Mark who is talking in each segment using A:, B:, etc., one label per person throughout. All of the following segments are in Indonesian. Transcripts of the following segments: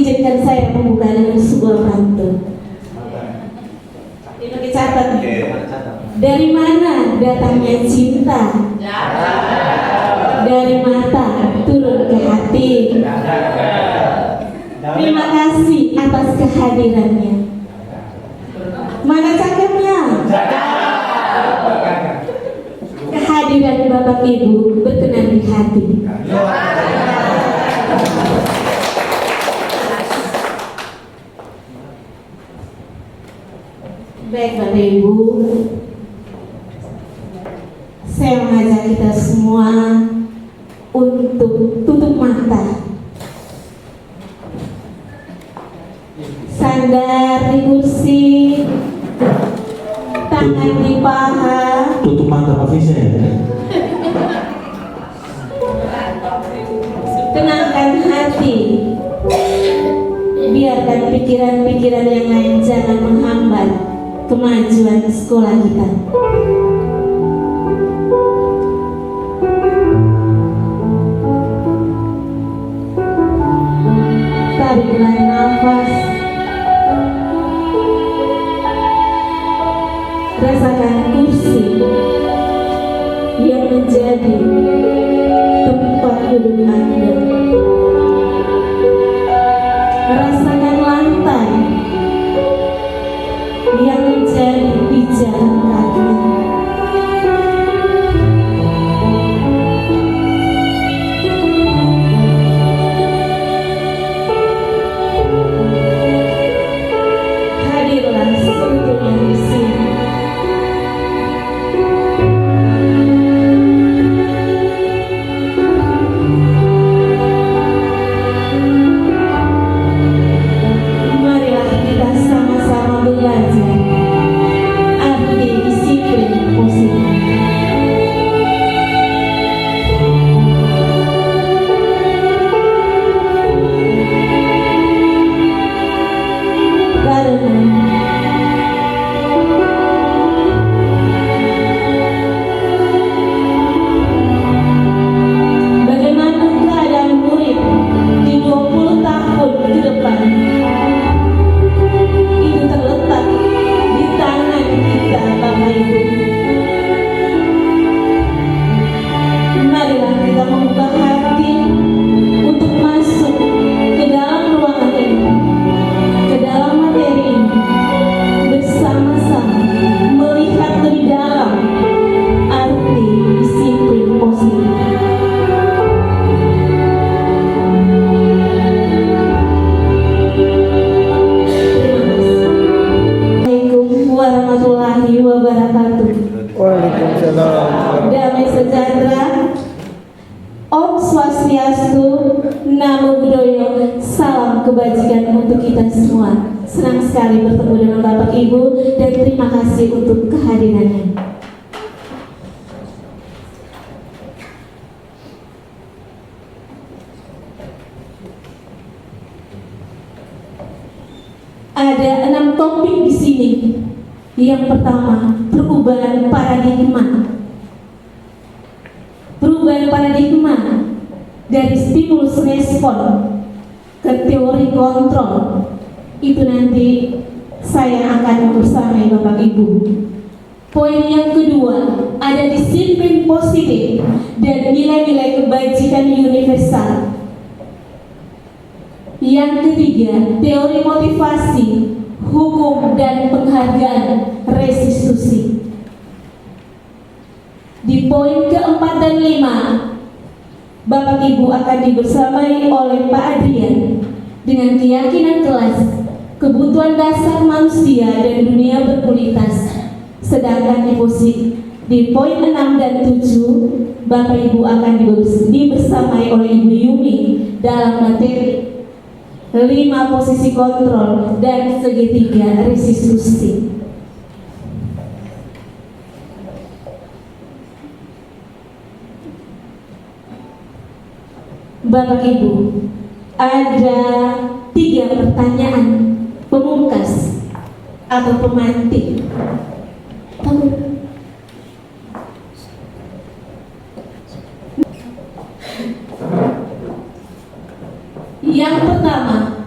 A: izinkan saya membuka dengan sebuah pantun. Ini dicatat. Dari mana datangnya cinta? Dari mata turun ke hati. Terima kasih atas kehadirannya. Mana cakepnya? Kehadiran Bapak Ibu berkenan di hati. Baik Bapak Ibu, saya mengajak kita semua untuk tutup mata, sandar di kursi, tangan di paha.
B: Tutup mata Pak Vincent.
A: Tenangkan hati, biarkan pikiran-pikiran yang lain jangan menghambat kemajuan sekolah kita. Tariklah nafas, rasakan kursi yang menjadi tempat duduk Anda. Rasakan lantai yang menjadi pijakan kaki. Hadirlah seutuhnya di sini. Marilah kita sama-sama belajar arti disiplin positif. Bagaimana keadaan murid di 20 tahun ke depan? Itu terletak di tangan kita, Bapak Ibu. Marilah kita membuka hati untuk masuk ke dalam ruangan ini, ke dalam materi ini, bersama-sama melihat lebih dalam arti disiplin positif. Assalamualaikum warahmatullahi wabarakatuh.
C: Waalaikumsalam.
A: Damai sejahtera, Om Swastiastu, Namo Buddhaya, salam kebajikan untuk kita semua. Senang sekali bertemu dengan Bapak Ibu dan terima kasih untuk kehadirannya. Ada 6 topik di sini. Yang pertama, perubahan paradigma. Perubahan paradigma dari stimulus respon ke teori kontrol. Itu nanti saya akan bersamai Bapak Ibu. Poin yang kedua, ada disiplin positif dan nilai-nilai kebajikan universal. Yang ketiga, teori motivasi, hukum dan penghargaan restitusi. Di poin keempat dan 5, Bapak Ibu akan dibersamai oleh Pak Adrian dengan keyakinan kelas, kebutuhan dasar manusia dan dunia berkualitas. Sedangkan di poin 6 dan 7, Bapak Ibu akan dibersamai oleh Ibu Yumi dalam materi 5 posisi kontrol dan segitiga restitusi. Bapak Ibu, ada 3 pertanyaan pemungkas atau pemantik. Yang pertama,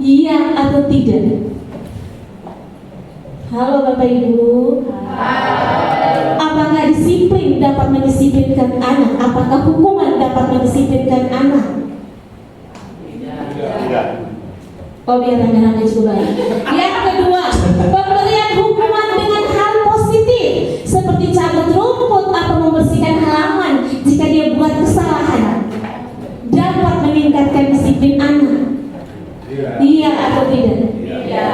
A: Iya atau tidak? Halo Bapak Ibu. Apakah disiplin dapat mendisiplinkan anak? Apakah hukuman dapat mendisiplinkan anak?
B: Tidak.
A: Oh, biar rame-rame juga. Yang kedua, pemberian hukuman dengan hal positif seperti cabut rumput atau membersihkan halaman jika dia buat kesalahan dapat meningkatkan disiplin anak. Iya atau tidak? Iya.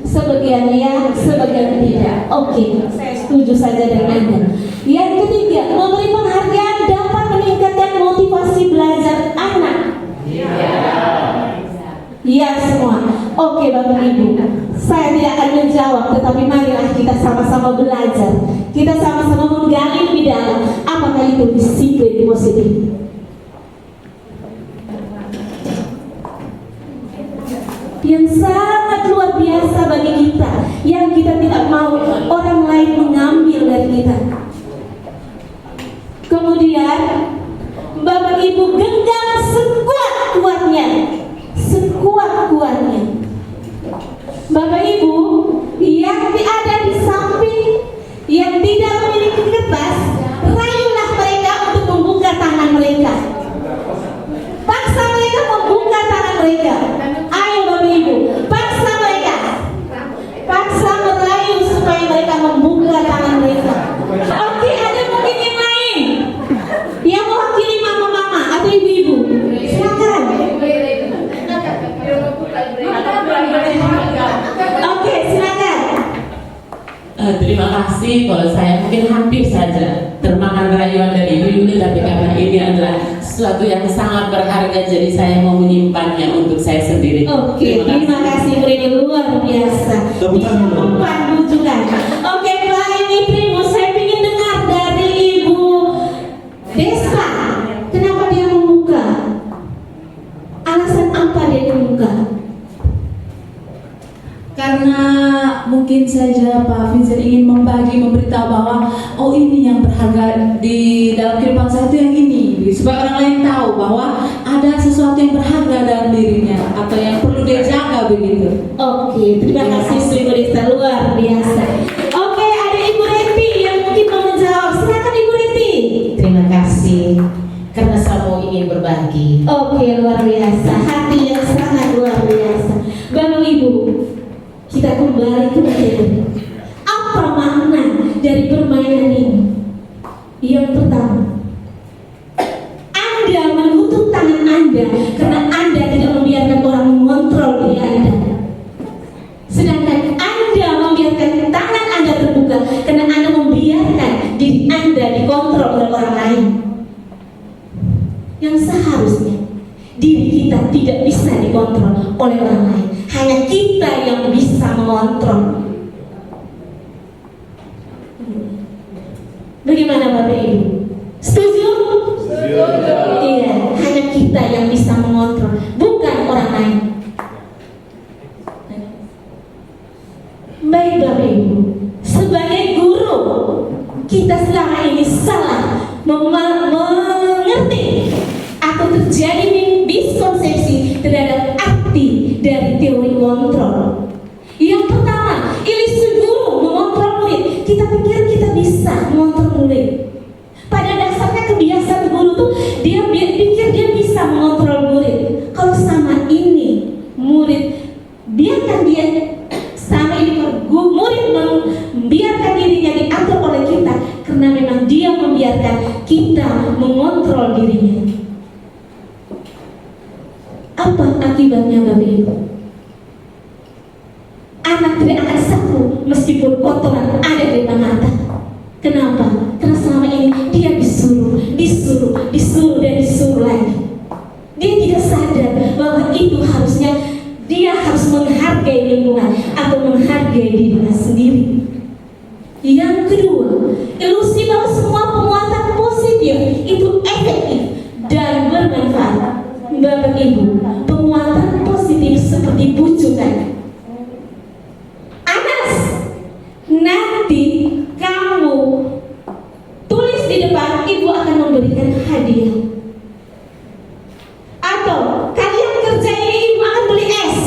A: Sebagian ya, sebagian tidak. Oke, saya setuju saja dengan Anda. Yang ketiga, memberi penghargaan dapat meningkatkan motivasi belajar anak. Iya semua. Oke Bapak Ibu, saya tidak akan menjawab, tetapi marilah kita sama-sama belajar. Kita sama-sama menggali lebih dalam apakah itu disiplin positif. Yang sangat luar biasa bagi kita, yang kita tidak mau orang lain mengambil dari kita. Kemudian Bapak Ibu genggam sekuat-kuatnya, sekuat-kuatnya. Bapak Ibu yang ada di samping, yang tidak memiliki kertas, rayulah mereka untuk membuka tangan mereka. Paksa mereka membuka tangan mereka. Ayo Bapak Ibu, paksa mereka. Paksa merayu supaya mereka membuka tangan mereka. Oke, ada mungkin yang lain yang mewakili mama-mama atau ibu-ibu. Silakan. Oke, silakan.
D: Terima kasih. Kalau saya mungkin hampir saja termakan rayuan dari Ibu Yuli, tapi karena ini adalah sesuatu yang sangat berharga, jadi saya mau menyimpannya untuk saya sendiri.
A: Oke, terima kasih Bu Rini, luar biasa.
B: Tepuk
A: Bisa
B: tangan.
A: mempandu juga. Oke, Pak ini Primus, saya ingin dengar dari Ibu Desa. Kenapa dia membuka? Alasan apa dia membuka?
E: Karena mungkin saja Pak Vincent ingin memberitahu bahwa oh ini yang berharga di dalam kehidupan saya itu yang ini, supaya orang lain tahu bahwa ada sesuatu yang berharga dalam dirinya atau yang perlu dia jaga begitu.
A: Oke, terima kasih Ibu Desa, luar biasa. Oke, ada Ibu Reti yang mungkin mau menjawab. Silakan Ibu Reti.
F: Terima kasih karena saya ingin berbagi.
A: Oke, luar biasa. Hati yang sangat luar biasa. Bapak Ibu, kita kembali ke materi. Apa makna dari permainan ini? Yang pertama, Anda menutup tangan Anda karena Anda tidak membiarkan orang mengontrol diri Anda. Sedangkan Anda membiarkan tangan Anda terbuka karena Anda membiarkan diri Anda dikontrol oleh orang lain. Yang seharusnya diri kita tidak bisa dikontrol oleh orang lain, hanya kita yang bisa mengontrol. Bagaimana Bapak Ibu? Setuju? Iya, hanya kita yang bisa mengontrol, bukan orang lain. Baik Bapak Ibu, sebagai guru kita selama ini salah mengerti atau terjadi miskonsepsi terhadap arti dari teori kontrol. Yang pertama, ilusi guru mengontrol murid. Kita pikir kita bisa mengontrol murid. Pada dasarnya kebiasaan guru tuh dia pikir dia bisa mengontrol murid. Kalau sama ini murid, biarkan dia sama ini murid membiarkan dirinya diatur oleh kita karena memang dia membiarkan kita mengontrol dirinya. Apa akibatnya Bapak Ibu? Anak tidak akan sapu meskipun kotoran ada di depan mata. Kenapa? Karena selama ini dia disuruh dan disuruh lagi. Dia tidak sadar bahwa itu harusnya dia harus menghargai lingkungan atau menghargai dirinya sendiri. Yang kedua, ilusi bahwa semua penguatan positif itu efektif dan bermanfaat. Bapak Ibu, penguatan positif seperti bujukan. Anas, nanti kamu tulis di depan, ibu akan memberikan hadiah. Atau kalian kerja ini, ibu akan beli es.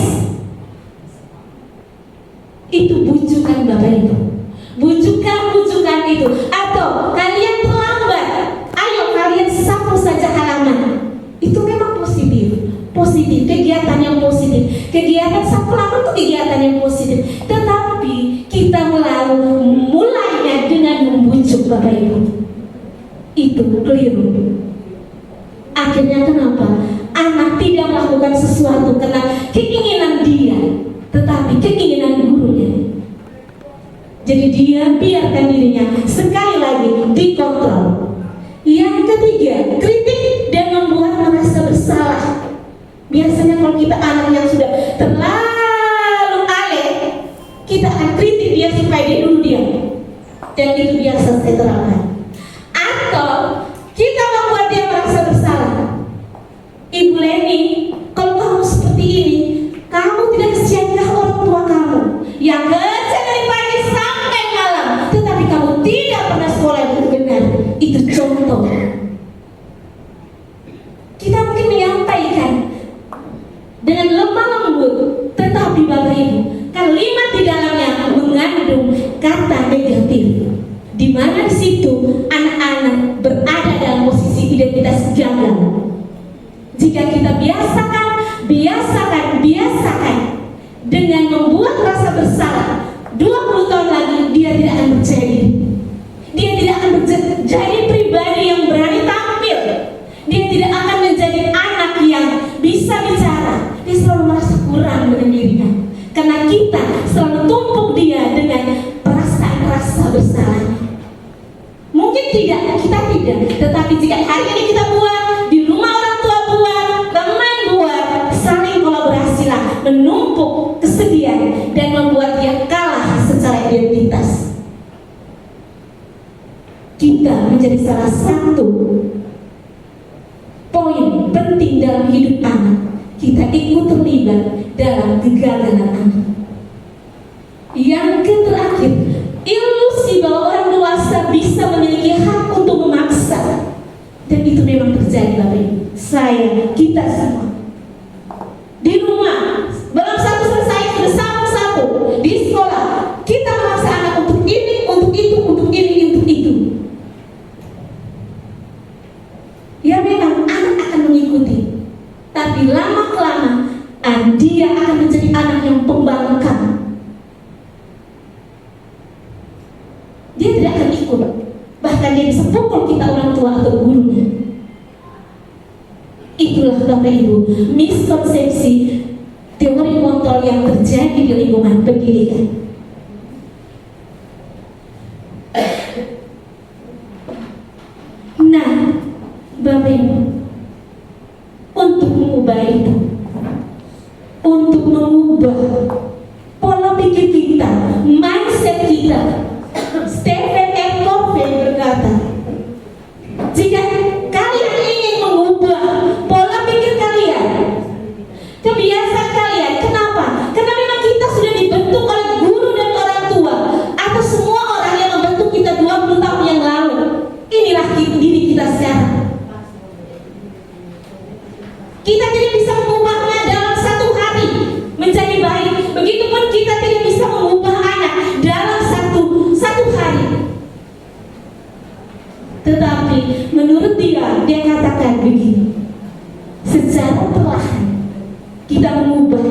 A: yang positif. Kegiatan sabtu laman itu kegiatan yang positif. Tetapi kita mulainya dengan membujuk Bapak Ibu. Itu keliru. Akhirnya kenapa? Anak tidak melakukan sesuatu karena keinginan dia, tetapi keinginan gurunya. Jadi dia biarkan dirinya sekali lagi dikontrol. Yang ketiga, kritik dan membuat merasa bersalah. Biasanya kalau kita anak yang sudah terlalu alay, kita akan kritik dia supaya dia dulu diam. Dan itu biasa saya terapkan. Atau kita membuat dia merasa bersalah. Ibu Leni, kalau kamu seperti ini, kamu tidak kesiankah orang tua kamu yang kerja dari pagi sampai malam, tetapi kamu tidak pernah sekolah yang benar? Itu contoh. Kita mungkin menyampaikan dengan lemah lembut, tetapi Bapak Ibu, kalimat di dalamnya mengandung kata negatif, di mana di situ anak-anak berada dalam posisi identitas gagal. Jika kita biasakan dengan membuat rasa bersalah, 20 tahun lagi dia tidak akan percaya diri. Dia tidak akan menjadi pribadi yang berani tampil. Dia tidak akan menjadi anak yang bisa bicara. Dia selalu merasa kurang dengan dirinya, karena kita selalu tumpuk dia dengan perasaan rasa bersalah. Mungkin kita tidak, tetapi jika hari ini kita buat, di rumah orang tua buat, teman buat, saling kolaborasilah, menumpuk kesedihan dan membuat dia kalah secara identitas. Kita menjadi salah satu poin penting dalam hidup anak. Kita ikut terlibat dalam kegagalan anak. Yang terakhir, ilusi bahwa orang dewasa bisa memiliki hak untuk memaksa. Dan itu memang terjadi Bapak Ibu. Saya, kita semua di rumah, belum satu selesai sudah sapu-sapu. Di sekolah, kita memaksa anak untuk ini, untuk itu, untuk ini, untuk itu. Ya memang anak akan mengikuti, tapi lama-kelamaan dia akan menjadi anak yang pembangkang. Dia tidak akan ikut, bahkan dia bisa pukul kita orang tua atau gurunya. Itulah Bapak Ibu, miskonsepsi teori kontrol yang terjadi di lingkungan pendidikan. Nah, Bapak Ibu, untuk mengubah itu, untuk mengubah pola pikir kita, mindset kita, Stephen R. Covey berkata, jika kalian ingin mengubah pola pikir kalian, kebiasaan kalian, kenapa? Karena memang kita sudah dibentuk oleh guru dan orang tua, atau semua orang yang membentuk kita 20 tahun yang lalu. Inilah diri kita sekarang. Kita tidak bisa mengubahnya dalam satu hari menjadi baik. Begitupun kita tidak bisa mengubah anak dalam satu hari. Tetapi menurut dia katakan begini, secara perlahan kita mengubah.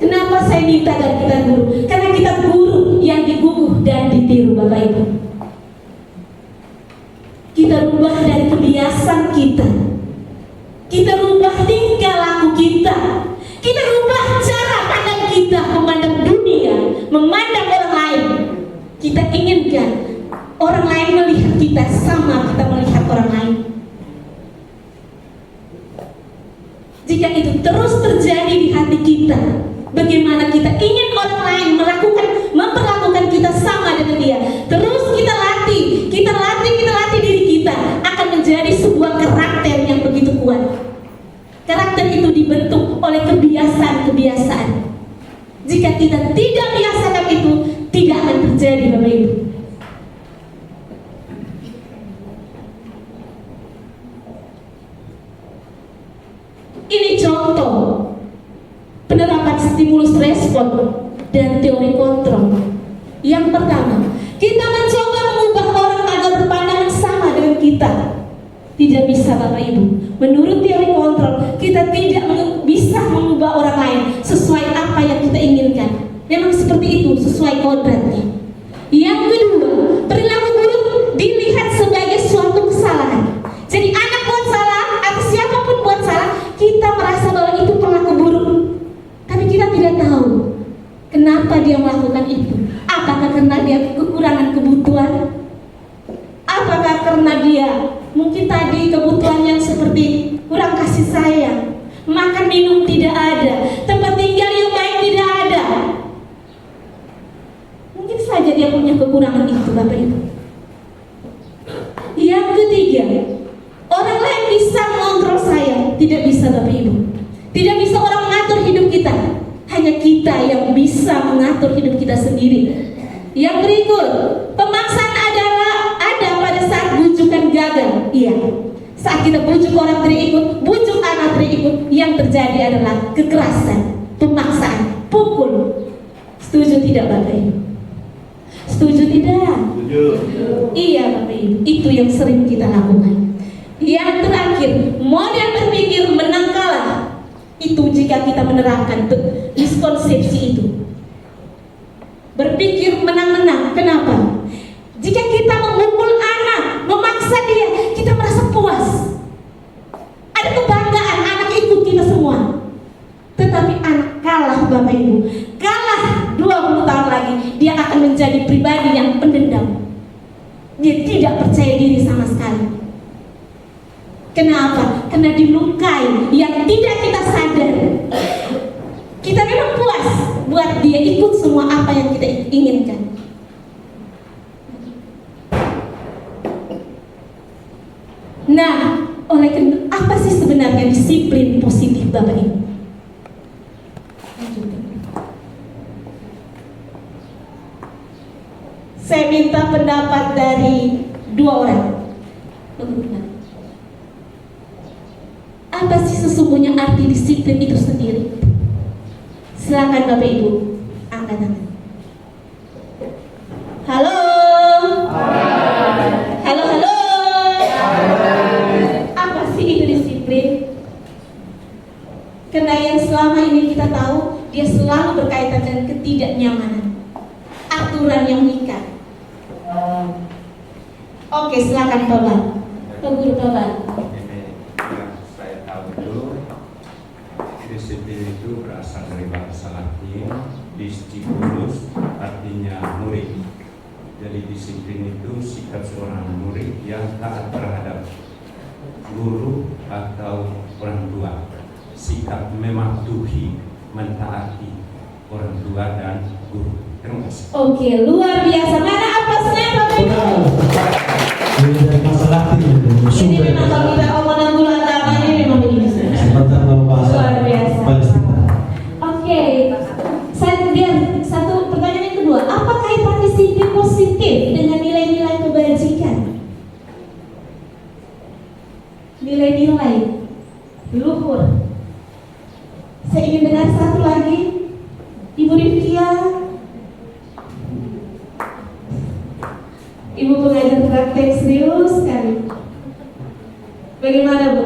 A: Kenapa saya minta dari kita guru? Karena kita guru yang diguguh dan ditiru Bapak Ibu. Kita rubah dari kebiasaan kita. Kita rubah tingkah laku kita. Kita rubah cara pandang kita memandang dunia, memandang orang lain. Kita inginkan orang lain melihat kita sama kita melihat orang lain. Jika itu terus terjadi di hati kita, bagaimana kita ingin orang lain memperlakukan kita sama dengan dia. Terus kita latih diri kita akan menjadi sebuah karakter yang begitu kuat. Karakter itu dibentuk oleh kebiasaan-kebiasaan. Jika kita tidak biasakan itu, tidak akan terjadi Bapak Ibu. Ini contoh penerapan stimulus respon dan teori kontrol. Yang pertama, kita mencoba mengubah orang agar berpandangan sama dengan kita. Tidak bisa Bapak Ibu. Menurut teori kontrol, kita tidak bisa mengubah orang lain, Kenapa dia melakukan itu? Apakah karena dia kekurangan kebutuhan? Apakah karena dia mungkin tadi kebutuhan yang seperti kurang kasih sayang, makan minum tidak ada, tempat tinggal yang baik tidak ada? Mungkin saja dia punya kekurangan itu, Bapak Ibu. Yang ketiga, orang lain bisa mengontrol saya, tidak bisa, Bapak Ibu. Tidak bisa orang mengatur hidup kita. Hanya kita yang bisa mengatur hidup kita sendiri. Yang berikut, pemaksaan adalah ada pada saat bujukan gagal. Iya, saat kita bujuk orang tidak ikut, bujuk anak tidak ikut, yang terjadi adalah kekerasan, pemaksaan, pukul. Setuju tidak, Bapak Ibu? Setuju tidak?
B: Setuju.
A: Iya, Bapak Ibu, itu yang sering kita lakukan. Yang terakhir, model berpikir menang kalah. Itu jika kita menerapkan miskonsepsi itu. Berpikir menang-menang. Kenapa? Jika kita memukul anak, memaksa dia, kita merasa puas. Ada kebanggaan, anak ikut kita semua. Tetapi anak kalah, Bapak Ibu, kalah 20 tahun lagi, dia akan menjadi pribadi yang pendendam. Dia tidak percaya diri sama sekali. Kenapa? Karena dilukai yang tidak kita sadar. Kita memang puas buat dia ikut semua apa yang kita inginkan. Nah, oleh karena apa sih sebenarnya disiplin positif, Bapak Ibu? Saya minta pendapat dari 2 orang. Apa sih sesungguhnya arti disiplin itu sendiri? Silakan Bapak Ibu, angkat tangan. Halo. Halo, halo. Apa sih itu disiplin? Karena yang selama ini kita tahu, dia selalu berkaitan dengan ketidaknyamanan, aturan yang mengikat. Oke, silakan Bapak. Pak Guru, Bapak.
G: Disiplin itu berasal dari bahasa Latin, discipulus, artinya murid. Jadi disiplin itu sikap seorang murid yang taat terhadap guru atau orang tua. Sikap mematuhi, mentaati orang tua dan guru. Terima kasih.
A: Oke, luar biasa. Mana aplasnya, Bapak Ibu?
B: Ini dari masa Latin.
A: Ini memang kalau kita omongan gula agama ini memang begini.
B: Sebentar dalam bahasa
A: Luar biasa.
B: Palestina.
A: Oke, satu pertanyaan yang kedua, apa kaitan disiplin positif dengan nilai-nilai kebajikan? Nilai-nilai luhur. Saya ingin dengar satu lagi, Ibu Rifkia. Ibu pengajar praktek serius sekali. Bagaimana, Bu?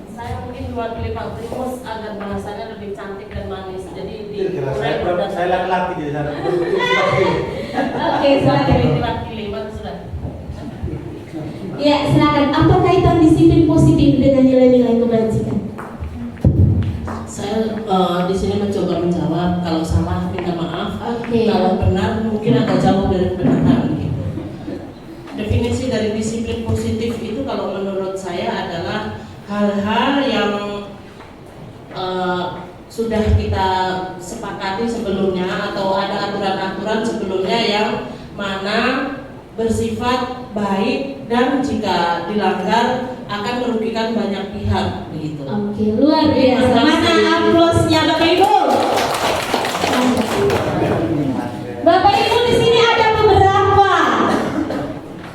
D: Saya mungkin diwakili Pak Primus agar bahasanya lebih cantik dan manis. Jadi
B: Saya laki-laki di sana.
A: Oke, silakan.
D: diwakili, Pak sudah.
A: Ya, silakan. Apa kaitan disiplin positif dengan nilai-nilai kebajikan?
D: Saya di sini mencoba menjawab. Kalau salah minta maaf.
A: Oke.
D: Kalau benar mungkin agak jauh dari kebenaran. Gitu. Definisi dari disiplin positif itu kalau menurut saya adalah hal-hal yang sudah kita sepakati sebelumnya atau ada aturan-aturan sebelumnya yang mana bersifat baik dan jika dilanggar akan merugikan banyak pihak begitu.
A: Oke, luar biasa. Mana aplausnya, Bapak Ibu? Bapak Ibu, di sini ada beberapa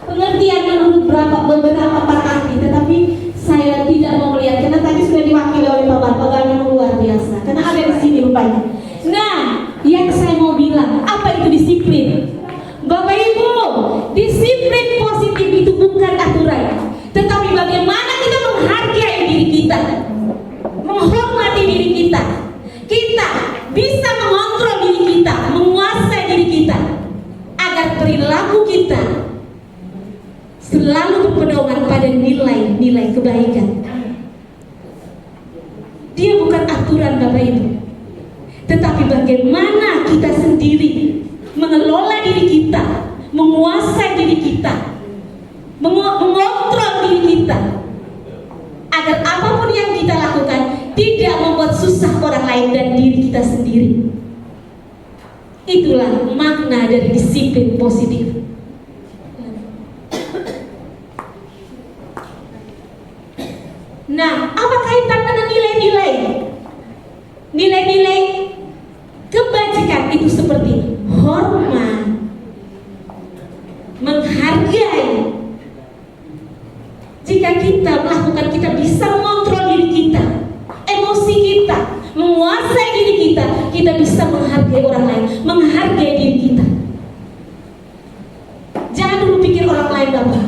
A: pengertian menurut beberapa pakar ahli, tetapi saya tidak mau melihat karena tadi sudah diwakili oleh Bapak memang luar biasa. Karena ada di sini rupanya. Nah, yang saya mau bilang, apa itu disiplin? Bapak Ibu, disiplin positif itu bukan aturan, tetapi bagaimana kita menghargai diri kita, menghormati diri kita. Kita bisa mengontrol diri kita, menguasai diri kita, agar perilaku kita selalu berpedoman pada nilai-nilai kebaikan. Dia bukan aturan, Bapak Ibu, tetapi bagaimana kita sendiri mengelola diri kita, menguasai diri kita, mengontrol diri kita, agar apapun yang kita lakukan tidak membuat susah orang lain dan diri kita sendiri. Itulah makna dari disiplin positif. Nah, apa kaitan dengan nilai-nilai? Nilai-nilai kebajikan itu seperti hormat, menghargai. Jika kita melakukan, kita bisa mengontrol diri kita, emosi kita, menguasai diri kita, kita bisa menghargai orang lain, menghargai diri kita. Jangan dulu pikir orang lain Bapak.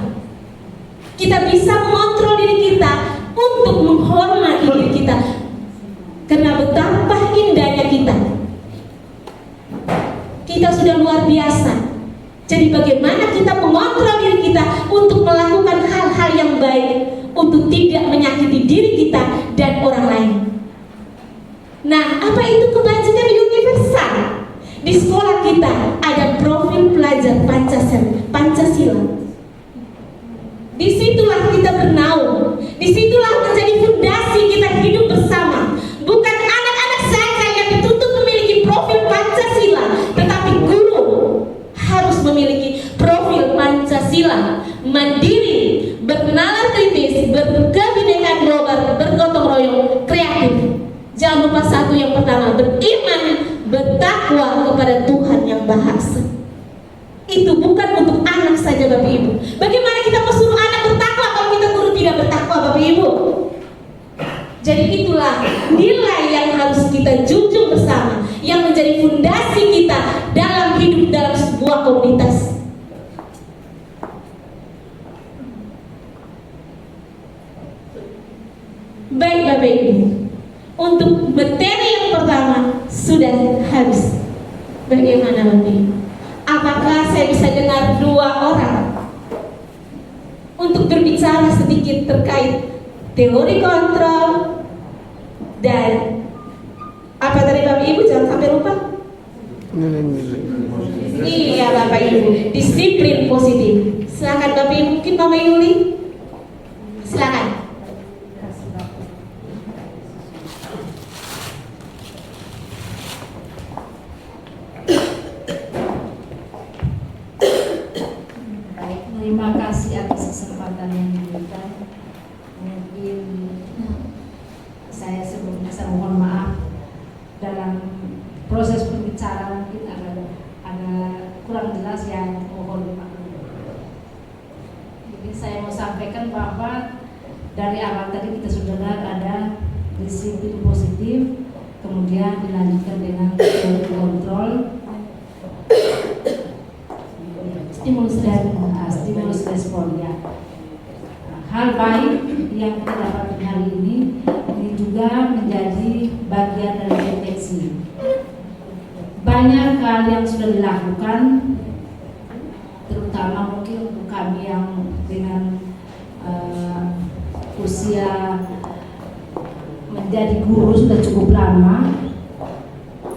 A: Kita bisa mengontrol diri kita untuk menghormati diri kita. Karena betapa indahnya kita. Kita sudah luar biasa. Jadi bagaimana kita mengontrol diri kita untuk melakukan hal-hal yang baik, untuk tidak menyakiti diri kita dan orang lain. Nah, apa itu kebajikan universal? Di sekolah kita ada profil pelajar Pancasila. Disitulah kita bernaung, disitulah menjadi fondasi kita hidup bersama. Bukan anak-anak saja yang dituntut memiliki profil Pancasila, tetapi guru harus memiliki profil Pancasila, mandiri, bernalar kritis, berkebinekaan global, bergotong royong, kreatif. Jangan lupa satu yang pertama, beriman, bertakwa kepada Tuhan yang Maha Esa. Itu bukan untuk anak saja Bapak Ibu. Bagaimana kita mau suruh anak bertakwa kalau kita guru tidak bertakwa Bapak Ibu? Jadi itulah nilai yang harus kita junjung bersama, yang menjadi fondasi kita dalam hidup dalam sebuah komunitas. Baik Bapak Ibu, untuk materi yang pertama sudah habis. Bagaimana Bapak Ibu? Apakah saya bisa dengar 2 orang untuk berbicara sedikit terkait teori kontrol dan apa tadi Bapak Ibu, jangan sampai lupa. Iya Bapak Ibu, disiplin positif. Silakan Bapak Ibu, mungkin Mama Yuli. Silakan.
H: Terima kasih atas kesempatan yang diberikan. Mungkin saya sebelumnya saya mohon maaf dalam proses pembicaraan mungkin ada kurang jelas, yang mohon dimaklumi. Jadi saya mau sampaikan bahwa dari awal tadi kita sudah dengar ada disiplin positif, kemudian dilanjutkan dengan teori kontrol, stimulus respon ya. Hal baik yang kita dapat hari ini juga menjadi bagian dari deteksi. Banyak hal yang sudah dilakukan, terutama mungkin untuk kami yang dengan usia menjadi guru sudah cukup lama.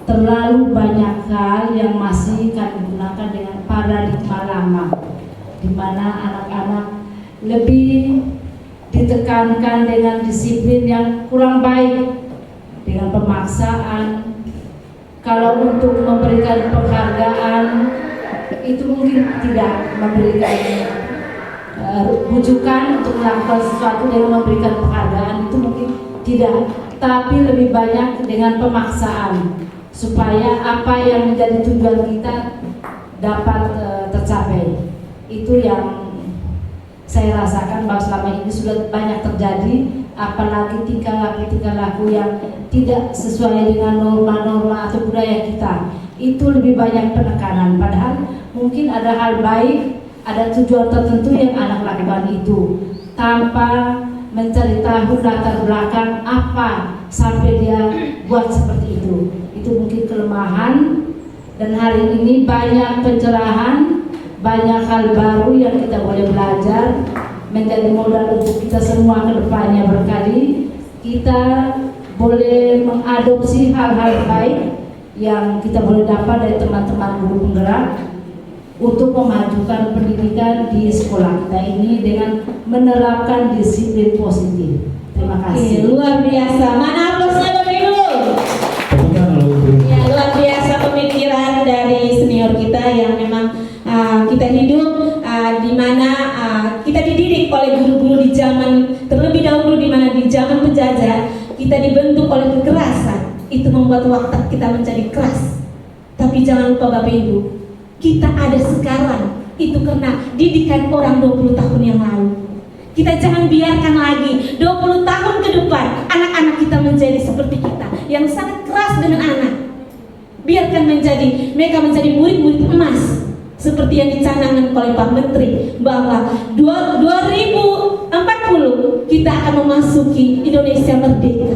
H: Terlalu banyak hal yang masih kami gunakan dengan paradigma lama, di mana anak-anak lebih ditekankan dengan disiplin yang kurang baik, dengan pemaksaan. Kalau untuk memberikan penghargaan itu mungkin tidak memberikan rujukan untuk melakukan sesuatu dengan memberikan penghargaan, itu mungkin tidak, tapi lebih banyak dengan pemaksaan supaya apa yang menjadi tujuan kita dapat tercapai. Itu yang saya rasakan bahwa selama ini sudah banyak terjadi, apalagi tingkah laku yang tidak sesuai dengan norma-norma atau budaya kita. Itu lebih banyak penekanan, padahal mungkin ada hal baik, ada tujuan tertentu yang anak lakukan itu tanpa mencari tahu latar belakang apa sampai dia buat seperti itu. Itu mungkin kelemahan, dan hari ini banyak pencerahan, banyak hal baru yang kita boleh belajar, menjadi modal untuk kita semua ke depannya. Berkali kita boleh mengadopsi hal-hal baik yang kita boleh dapat dari teman-teman guru penggerak untuk memajukan pendidikan di sekolah kita ini dengan menerapkan disiplin positif. Terima kasih.
A: Luar biasa. Mana aplausnya Bapak Ibu? Ya, luar biasa pemikiran dari senior kita yang memang kita hidup di mana kita dididik oleh guru-guru di zaman terlebih dahulu, di mana di zaman penjajah kita dibentuk oleh kekerasan. Itu membuat watak kita menjadi keras. Tapi jangan lupa Bapak Ibu, kita ada sekarang itu karena didikan orang 20 tahun yang lalu. Kita jangan biarkan lagi 20 tahun ke depan anak-anak kita menjadi seperti kita yang sangat keras dengan anak. Biarkan mereka menjadi murid-murid emas seperti yang dicanangkan oleh Pak Menteri bahwa 2040 kita akan memasuki Indonesia merdeka.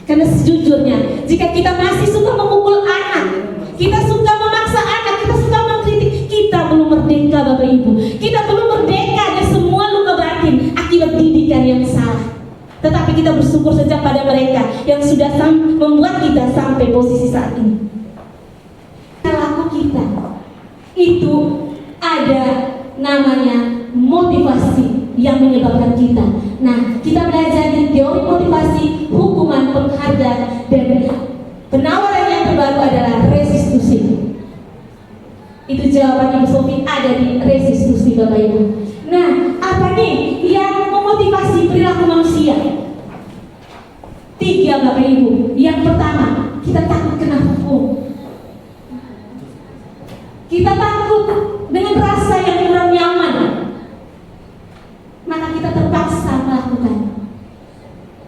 A: Karena sejujurnya jika kita masih suka memukul anak, kita suka memaksa anak, kita suka mengkritik, kita belum merdeka Bapak Ibu. Kita belum merdeka dari semua luka batin akibat didikan yang salah. Tetapi kita bersyukur saja pada mereka yang sudah membuat kita sampai posisi saat ini. Laku kita itu ada namanya motivasi yang menyebabkan kita. Nah, kita belajar di teori motivasi, hukuman, penghargaan, dan penawaran yang terbaru adalah restitusi. Itu jawaban Ibu Sofi ada di restitusi Bapak Ibu. Nah, apa nih yang memotivasi perilaku manusia? 3 Bapak Ibu. Yang pertama, kita takut kena hukum. Kita takut dengan rasa yang kurang nyaman, maka kita terpaksa melakukan.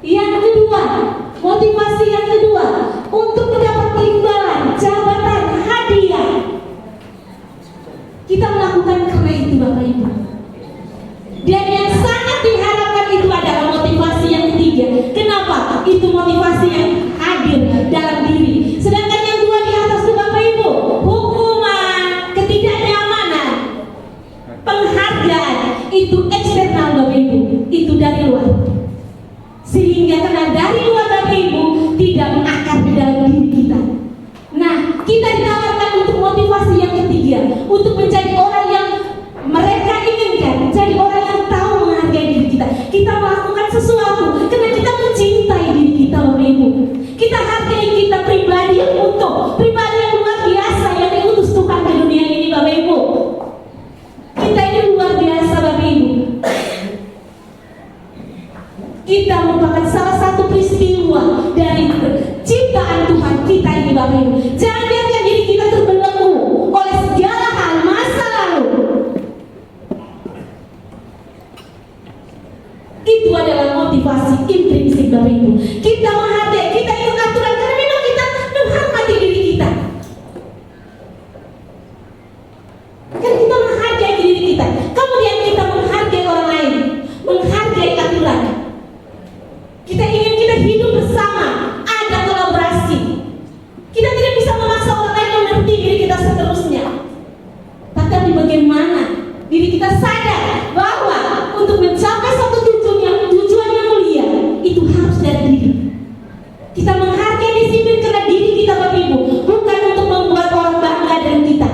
A: Yang kedua, motivasi yang kedua untuk mendapat imbalan, jabatan, hadiah. Kita melakukan karena itu Bapak Ibu. Dan yang sangat diharapkan itu adalah motivasi yang ketiga. Kenapa? Itu motivasi yang hadir dalam diri. Sedangkan yang dua di atas itu Bapak Ibu, hukuman, ketidaknyamanan, penghargaan, itu eksternal Bapak Ibu, itu dari luar. Sehingga karena dari luar Bapak Ibu tidak mengakar di dalam diri kita. Nah, kita ditawarkan untuk motivasi yang ketiga, untuk menjadi orang yang mereka inginkan, jadi orang yang tahu menghargai diri kita. Kita melakukan sesuatu karena kita mencintai diri kita Bapak Ibu. Kita hargai kita pribadi yang utuh, pribadi yang luar biasa yang diutus Tuhan di dunia ini Bapak Ibu. Kita ini luar biasa Bapak Ibu. Kita merupakan salah satu peristiwa dari ciptaan Tuhan kita ini Bapak Ibu. Jangan biarkan diri kita terbelenggu oleh segala hal masa lalu. Itu adalah motivasi intrinsik Bapak Ibu. Kita menghargai, kita ikut aturan karena memang kita menghormati diri kita. Karena kita menghargai diri kita. Kemudian kita menghargai orang lain, menghargai aturan. Kita ingin kita hidup bersama, ada kolaborasi. Kita tidak bisa memaksa orang lain mengerti diri kita seterusnya. Tapi bagaimana diri kita sadar bahwa untuk mencapai satu tujuan yang mulia itu harus dari diri. Kita menghargai disiplin karena diri kita Bapak Ibu, bukan untuk membuat orang bangga dengan kita,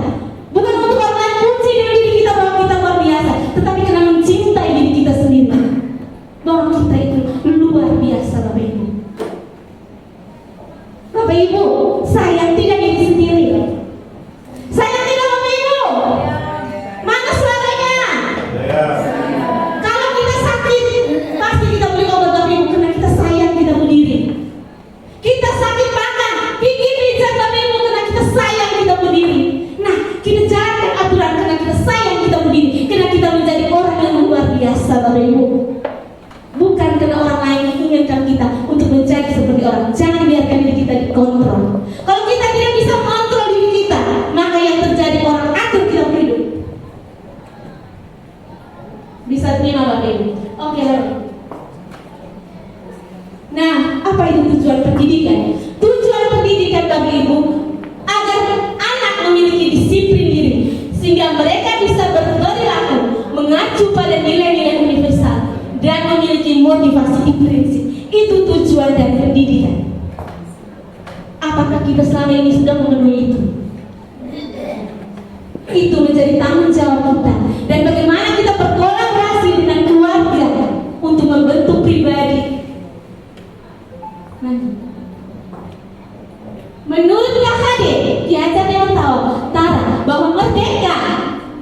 A: bukan untuk orang lain puji dengan diri kita bahwa kita luar biasa, tetapi karena mencintai diri kita sendiri bahwa kita itu luar biasa Bapak Ibu. Bapak Ibu, sayang tidak diri sendiri. Sayang tidak Bapak Ibu. Mana suaranya? Kalau kita sakit, pasti kita beli obat Bapak Ibu karena kita sayang kita berdiri. Kita sakit makan, bikin pijat Bapak Ibu karena kita sayang kita berdiri. Nah, kita jalankan aturan karena kita sayang kita berdiri, karena kita menjadi orang yang luar biasa Bapak Ibu. Bukan karena orang lain menginginkan kita untuk menjadi seperti orang. Jangan biarkan diri kita dikontrol. Kalau kita tidak bisa mengontrol diri kita, maka yang terjadi orang atur kita hidup. Bisa terima Bapak Ibu? Oke. Nah, apa itu tujuan pendidikan? Tujuan pendidikan Bapak Ibu agar anak memiliki disiplin diri, sehingga mereka bisa berperilaku mengacu pada nilai-nilai universal dan memiliki motivasi intrinsik. Itu tujuan dari pendidikan. Apakah kita selama ini sudah memenuhi itu. Itu menjadi tanggung jawab kita. Dan bagaimana kita berkolaborasi dengan keluarga untuk membentuk pribadi. Menurut Kak Hade, Ki Hajar Dewantara, bahwa merdeka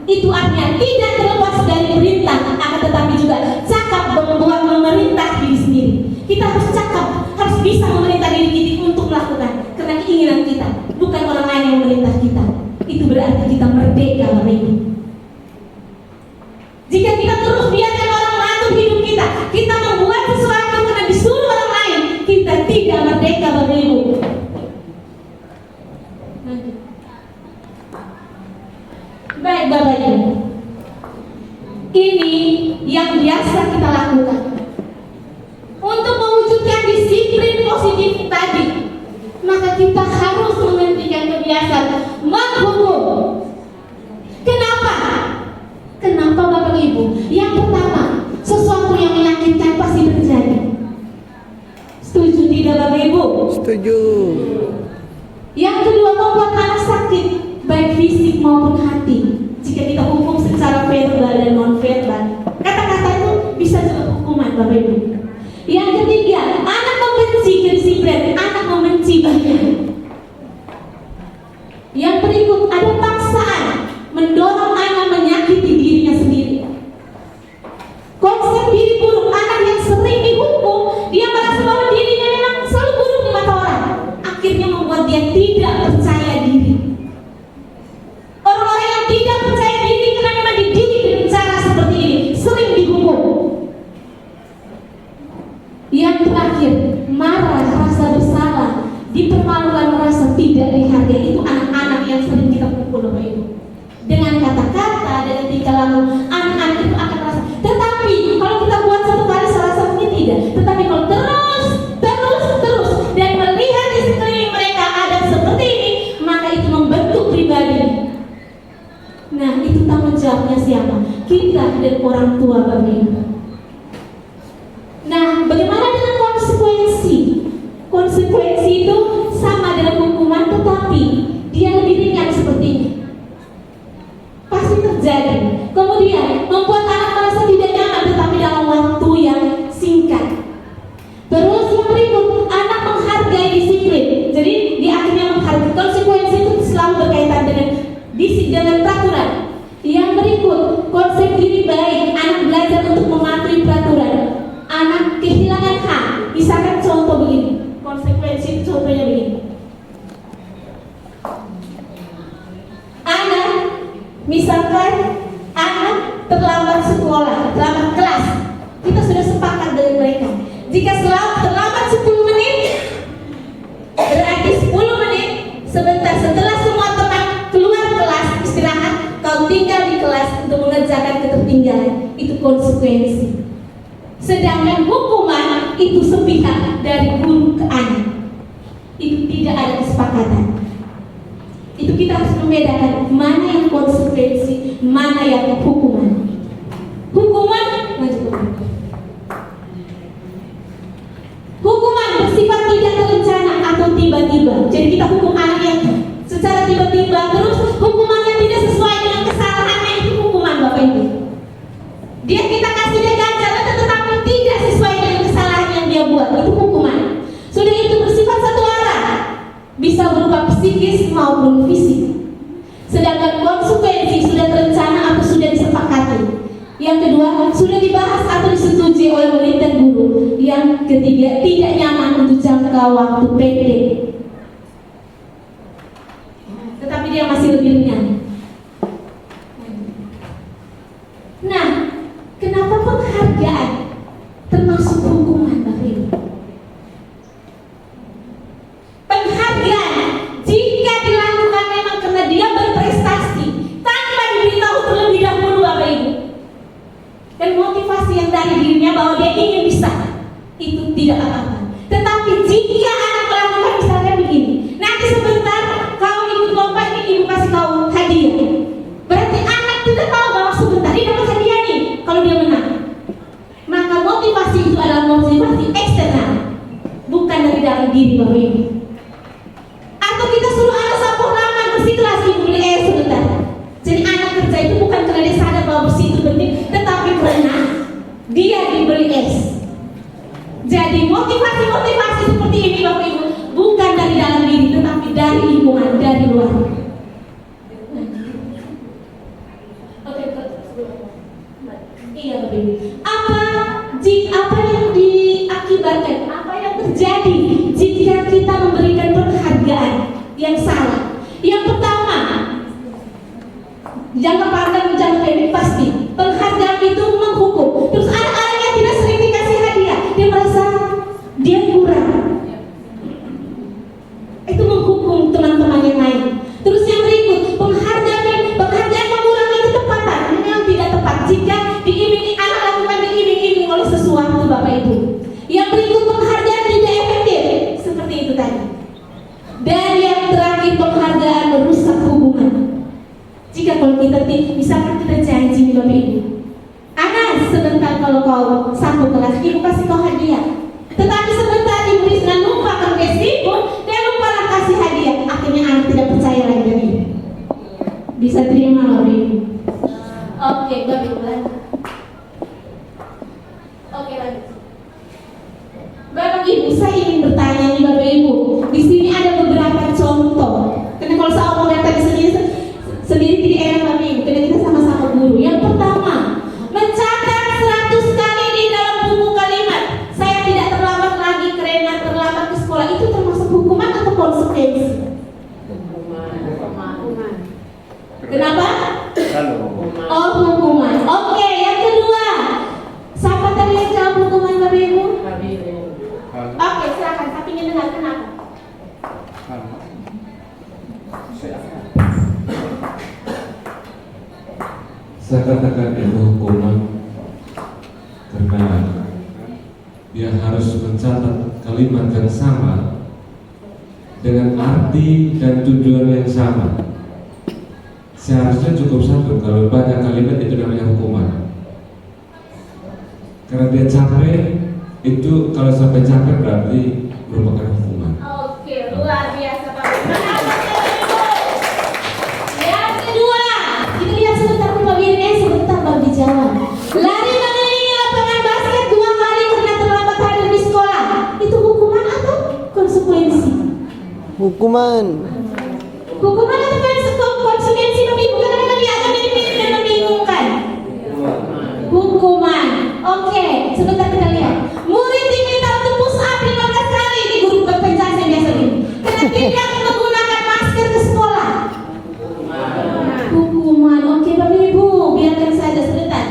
A: itu artinya tidak terlepas dari perintah, akan tetapi juga cakap membuat memerintah diri sendiri. Kita harus cakap, harus bisa memerintah diri kita untuk melakukan karena keinginan kita, bukan orang lain yang memerintah kita. Itu berarti kita merdeka, Bapak Ibu. Jika kita terus biarkan orang mengatur hidup kita, kita membuat sesuatu karena disuruh orang lain, kita tidak merdeka, Bapak Ibu. Baik Bapak Ibu, ini yang biasa kita lakukan. Untuk mewujudkan disiplin positif tadi, maka kita harus menghentikan kebiasaan menghukum. Kenapa? Kenapa Bapak Ibu? Yang pertama, sesuatu yang menyakitkan pasti terjadi. Setuju tidak Bapak Ibu?
C: Setuju.
A: Yang kedua, membuat anak sakit, baik fisik maupun hati. Jika kita hukum secara verbal dan non-verbal, kata-kata itu bisa juga hukuman Bapak Ibu. Yang ketiga, anak membenci kedisiplinan, anak membenci dunia. Yang berikut, ada paksaan, mendorong anak menyakiti dirinya sendiri. Konsep diri buruk, anak yang sering dihukum, dia merasa bahwa dirinya memang selalu buruk di mata orang, akhirnya membuat dia tidak percaya diri. Orang-orang yang tidak percaya diri karena memang dididik dengan cara seperti ini, sering dihukum. Yang terakhir, marah, rasa bersalah, dipermalukan, merasa tidak dihargai. Itu anak-anak yang sering kita pukul Bapak Ibu. Dengan kata-kata, dengan tingkah laku, anak-anak itu akan merasa. Tetapi kalau kita buat satu kali salah satunya tidak. Tetapi kalau terus dan melihat di sekeliling mereka ada seperti ini, maka itu membentuk pribadi. Nah, itu tanggung jawabnya siapa? Kita dan orang tua Bapak Ibu. Nah, bagaimana dengan konsekuensi? Konsekuensi itu sama dengan hukuman, tetapi dia lebih ringan seperti ini. Pasti terjadi. Kemudian membuat anak merasa tidak nyaman, tetapi dalam waktu yang singkat. Terus yang berikut, anak menghargai disiplin. Jadi di akhirnya menghargai. Konsekuensi itu selalu berkaitan dengan peraturan. Yang berikut, konsep diri baik, anak belajar untuk mematuhi peraturan. Anak kehilangan hak. Misalkan contoh begini, konsekuensi itu contohnya begini. Misalkan anak terlambat sekolah, terlambat kelas, kita sudah sepakat dengan mereka. Jika terlambat 10 menit, berarti 10 menit sebentar setelah semua teman keluar kelas istirahat, kau tinggal di kelas untuk mengerjakan ketertinggalan. Itu konsekuensi. Sedangkan hukuman itu sepihak dari guru ke anak. Itu tidak ada kesepakatan. Itu kita harus membedakan mana yang konsekuensi, mana yang hukuman. Hukuman bersifat tidak terencana atau tiba-tiba. Jadi kita hukum anak yang secara tiba-tiba, terus hukumannya tidak sesuai dengan kesalahannya, itu hukuman Bapak Ibu. Kita kasih dia ganjaran tetapi tidak sesuai dengan kesalahan yang dia buat, itu hukuman. Sudah itu bersifat satu arah, bisa berupa psikis maupun fisik. Sedangkan konsekuensi sudah terencana atau sudah disepakati. Yang kedua, sudah dibahas atau disetujui oleh murid dan guru. Yang ketiga, tidak nyaman untuk jangka waktu pendek, tetapi dia masih lebih ringan. Nah, kenapa penghargaan termasuk hukuman Bapak Ibu? Penghargaan jika dilakukan memang karena dia berprestasi tanpa diberitahu terlebih dahulu Bapak Ibu, dan motivasi yang dari dirinya bahwa dia ingin bisa, itu tidak apa-apa. Tetapi jika anak melakukan misalnya begini, nanti sebentar kau ikut lomba ini, ibu kasih kau hadiah, berarti anak tidak tahu bahwa sebentar dia dapat hadiah nih kalau dia menang. Maka motivasi itu adalah motivasi eksternal, bukan dari dalam diri Bapak Ibu. Atau motivasi seperti ini Bapak Ibu bukan dari dalam diri tetapi dari lingkungan, dari luar. Oke, iya Bapak Ibu. Apa yang diakibatkan, apa yang terjadi jika kita memberikan penghargaan yang salah? Yang pertama, jangka panjang jangka pendek pasti penghargaan itu menghukum. Terus ada orang yang tidak sering dikasih hadiah, dia merasa dia kurang. Itu menghukum teman-teman yang lain. Terus yang berikut, penghargaan mengurangi ketepatan. Ini yang tidak tepat jika diiming anak lakukan diiming-iming oleh sesuatu Bapak Ibu. Yang berikut, penghargaan tidak efektif seperti itu tadi. Dan yang terakhir, penghargaan merusak hubungan. Jika kalau kita misalkan kita janji Bapak Ibu, Anas sebentar kalau kau satu kelas ibu kasih kau hadiah, tetapi sebentar ibu Rizna lupa kalau dia sibuk dan lupa kasih hadiah, akhirnya anak tidak percaya lagi dengan ibu. Bisa terima Bapak Ibu? Oke Bapak Ibu lanjut. Oke lanjut. Bapak Ibu, saya ingin bertanya nih Bapak Ibu, di sini ada beberapa contoh. Karena kalau saya omongkan tadi sendiri tidak enak Bapak Ibu, karena kita sama-sama guru. Yang pertama, mencatat 100 kali di dalam buku kalimat saya tidak terlambat lagi karena terlambat ke sekolah, itu termasuk hukuman atau konsekuensi? Hukuman. Kenapa? Oh, hukuman. Oke, yang kedua, siapa tadi yang jawab hukuman Bapak Ibu? Oke, silakan. Tapi ingin dengar kenapa?
I: Saya katakan itu hukuman karena dia harus mencatat kalimat yang sama dengan arti dan tujuan yang sama. Seharusnya cukup satu, kalau banyak kalimat itu namanya hukuman. Karena dia capek, itu kalau sampai capek berarti merupakan hukuman.
A: Oke, luar biasa Pak. Yang kedua, kita lihat sebentar Pak Wirnya, sebentar Bang dijawab. Lari mengelilingi lapangan basket 2 kali karena terlambat hadir di sekolah. Itu hukuman atau konsekuensi?
C: Hukuman.
A: Hukuman atau konsekuensi Bapak Ibu? Karena dia agak mirip-mirip dan membingungkan. Hukuman. Oke, sebentar kita lihat. Murid diminta untuk push up 15 kali di guru penjelasan biasa ini. Karena tidak menggunakan masker ke sekolah. Hukuman. Oke Bapak Ibu, biarkan saja sebentar.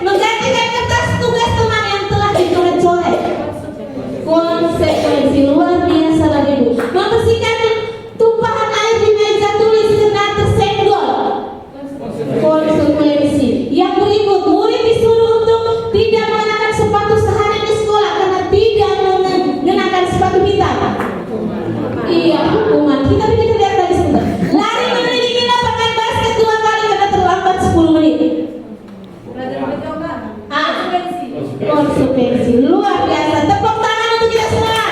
A: Menggantikan kertas tugas teman yang telah dicoret-coret. Konsekuensi luar biasa Bapak Ibu. Membersihkan tumpahan air di meja tulis karena tersenggol. Konsekuensi. Yang berikut, murid disuruh untuk tidak mengenakan sepatu sehari di sekolah karena tidak mengenakan sepatu hitam. Iya, hukuman. Kita lihat lagi sebentar. Lari mengelilingi lapangan basket 2 kali karena terlambat 10 menit. Konsekuensi. Luar biasa. Tepuk tangan untuk kita semua.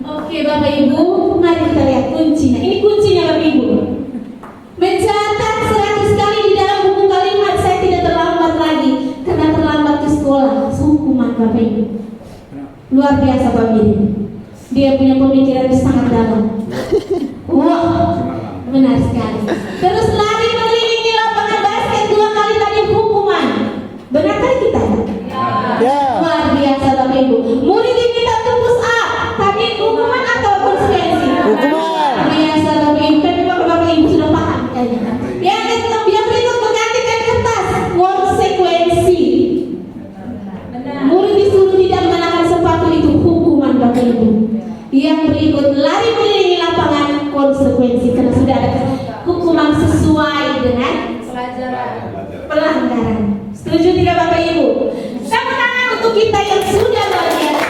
A: Oke Bapak Ibu, mari kita lihat kuncinya. Ini kuncinya Bapak Ibu. Mencatat 100 kali di dalam buku kalimat saya tidak terlambat lagi karena terlambat ke sekolah. Hukuman Bapak Ibu. Luar biasa Bapak Ibu. Dia punya pemikiran yang sangat dalam. Wah, benar sekali. Terus lari mengelilingi lapangan basket 2 kali tadi hukuman. Benar kali kita?
C: Ya.
A: Luar biasa Bapak Ibu. Murid diminta untuk push up, tapi hukuman atau konsekuensi?
C: Hukuman.
A: Biasa Bapak Ibu, kan Bapak Ibu sudah paham kayaknya. Yang berikut menggantikan kertas, konsekuensi. Murid disuruh tidak mengenakan sepatu, itu hukuman Bapak Ibu. Yang berikut lari mengelilingi lapangan, konsekuensi karena sudah ada hukuman sesuai dengan pelanggaran. Setuju tidak Bapak Ibu? Tepuk tangan untuk kita yang sudah luar biasa.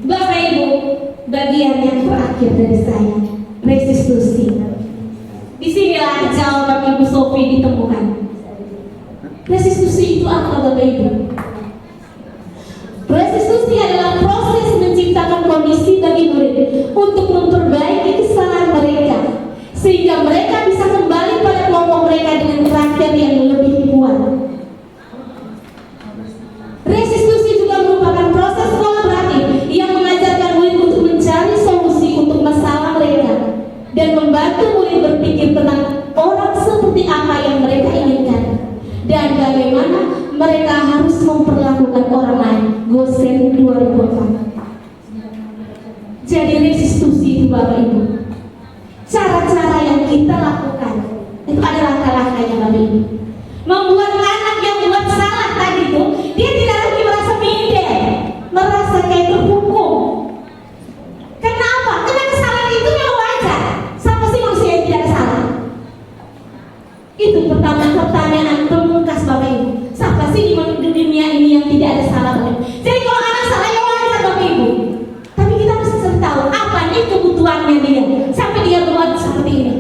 A: Bapak Ibu, bagian yang terakhir dari saya, restitusi. Disinilah jawaban Ibu Sofi ditemukan. Restitusi itu apa Bapak Ibu? Restitusi adalah proses menciptakan kondisi bagi murid untuk memperbaiki kesalahan mereka sehingga mereka bisa kembali pada kelompok mereka dengan karakter yang lebih bagaimana mereka harus memperlakukan orang lain. Gosen 2004. Jadi restitusi itu Bapak Ibu, cara-cara yang kita lakukan itu ada langkah-langkahnya Bapak Ibu. Membuat anak yang buat salah tadi itu, dia tidak lagi merasa minder, merasa kayak terhukum. Kenapa? Karena kesalahan itu yang wajar. Siapa sih manusia yang tidak salah? Itu pertanyaan pemungkas Bapak Ibu. Siapa sih di dunia ini yang tidak ada salah Bapak Ibu? Jadi kalau anak salah ya wajar Bapak Ibu. Tapi kita harus tahu apa nih kebutuhannya dia sampai dia buat seperti ini.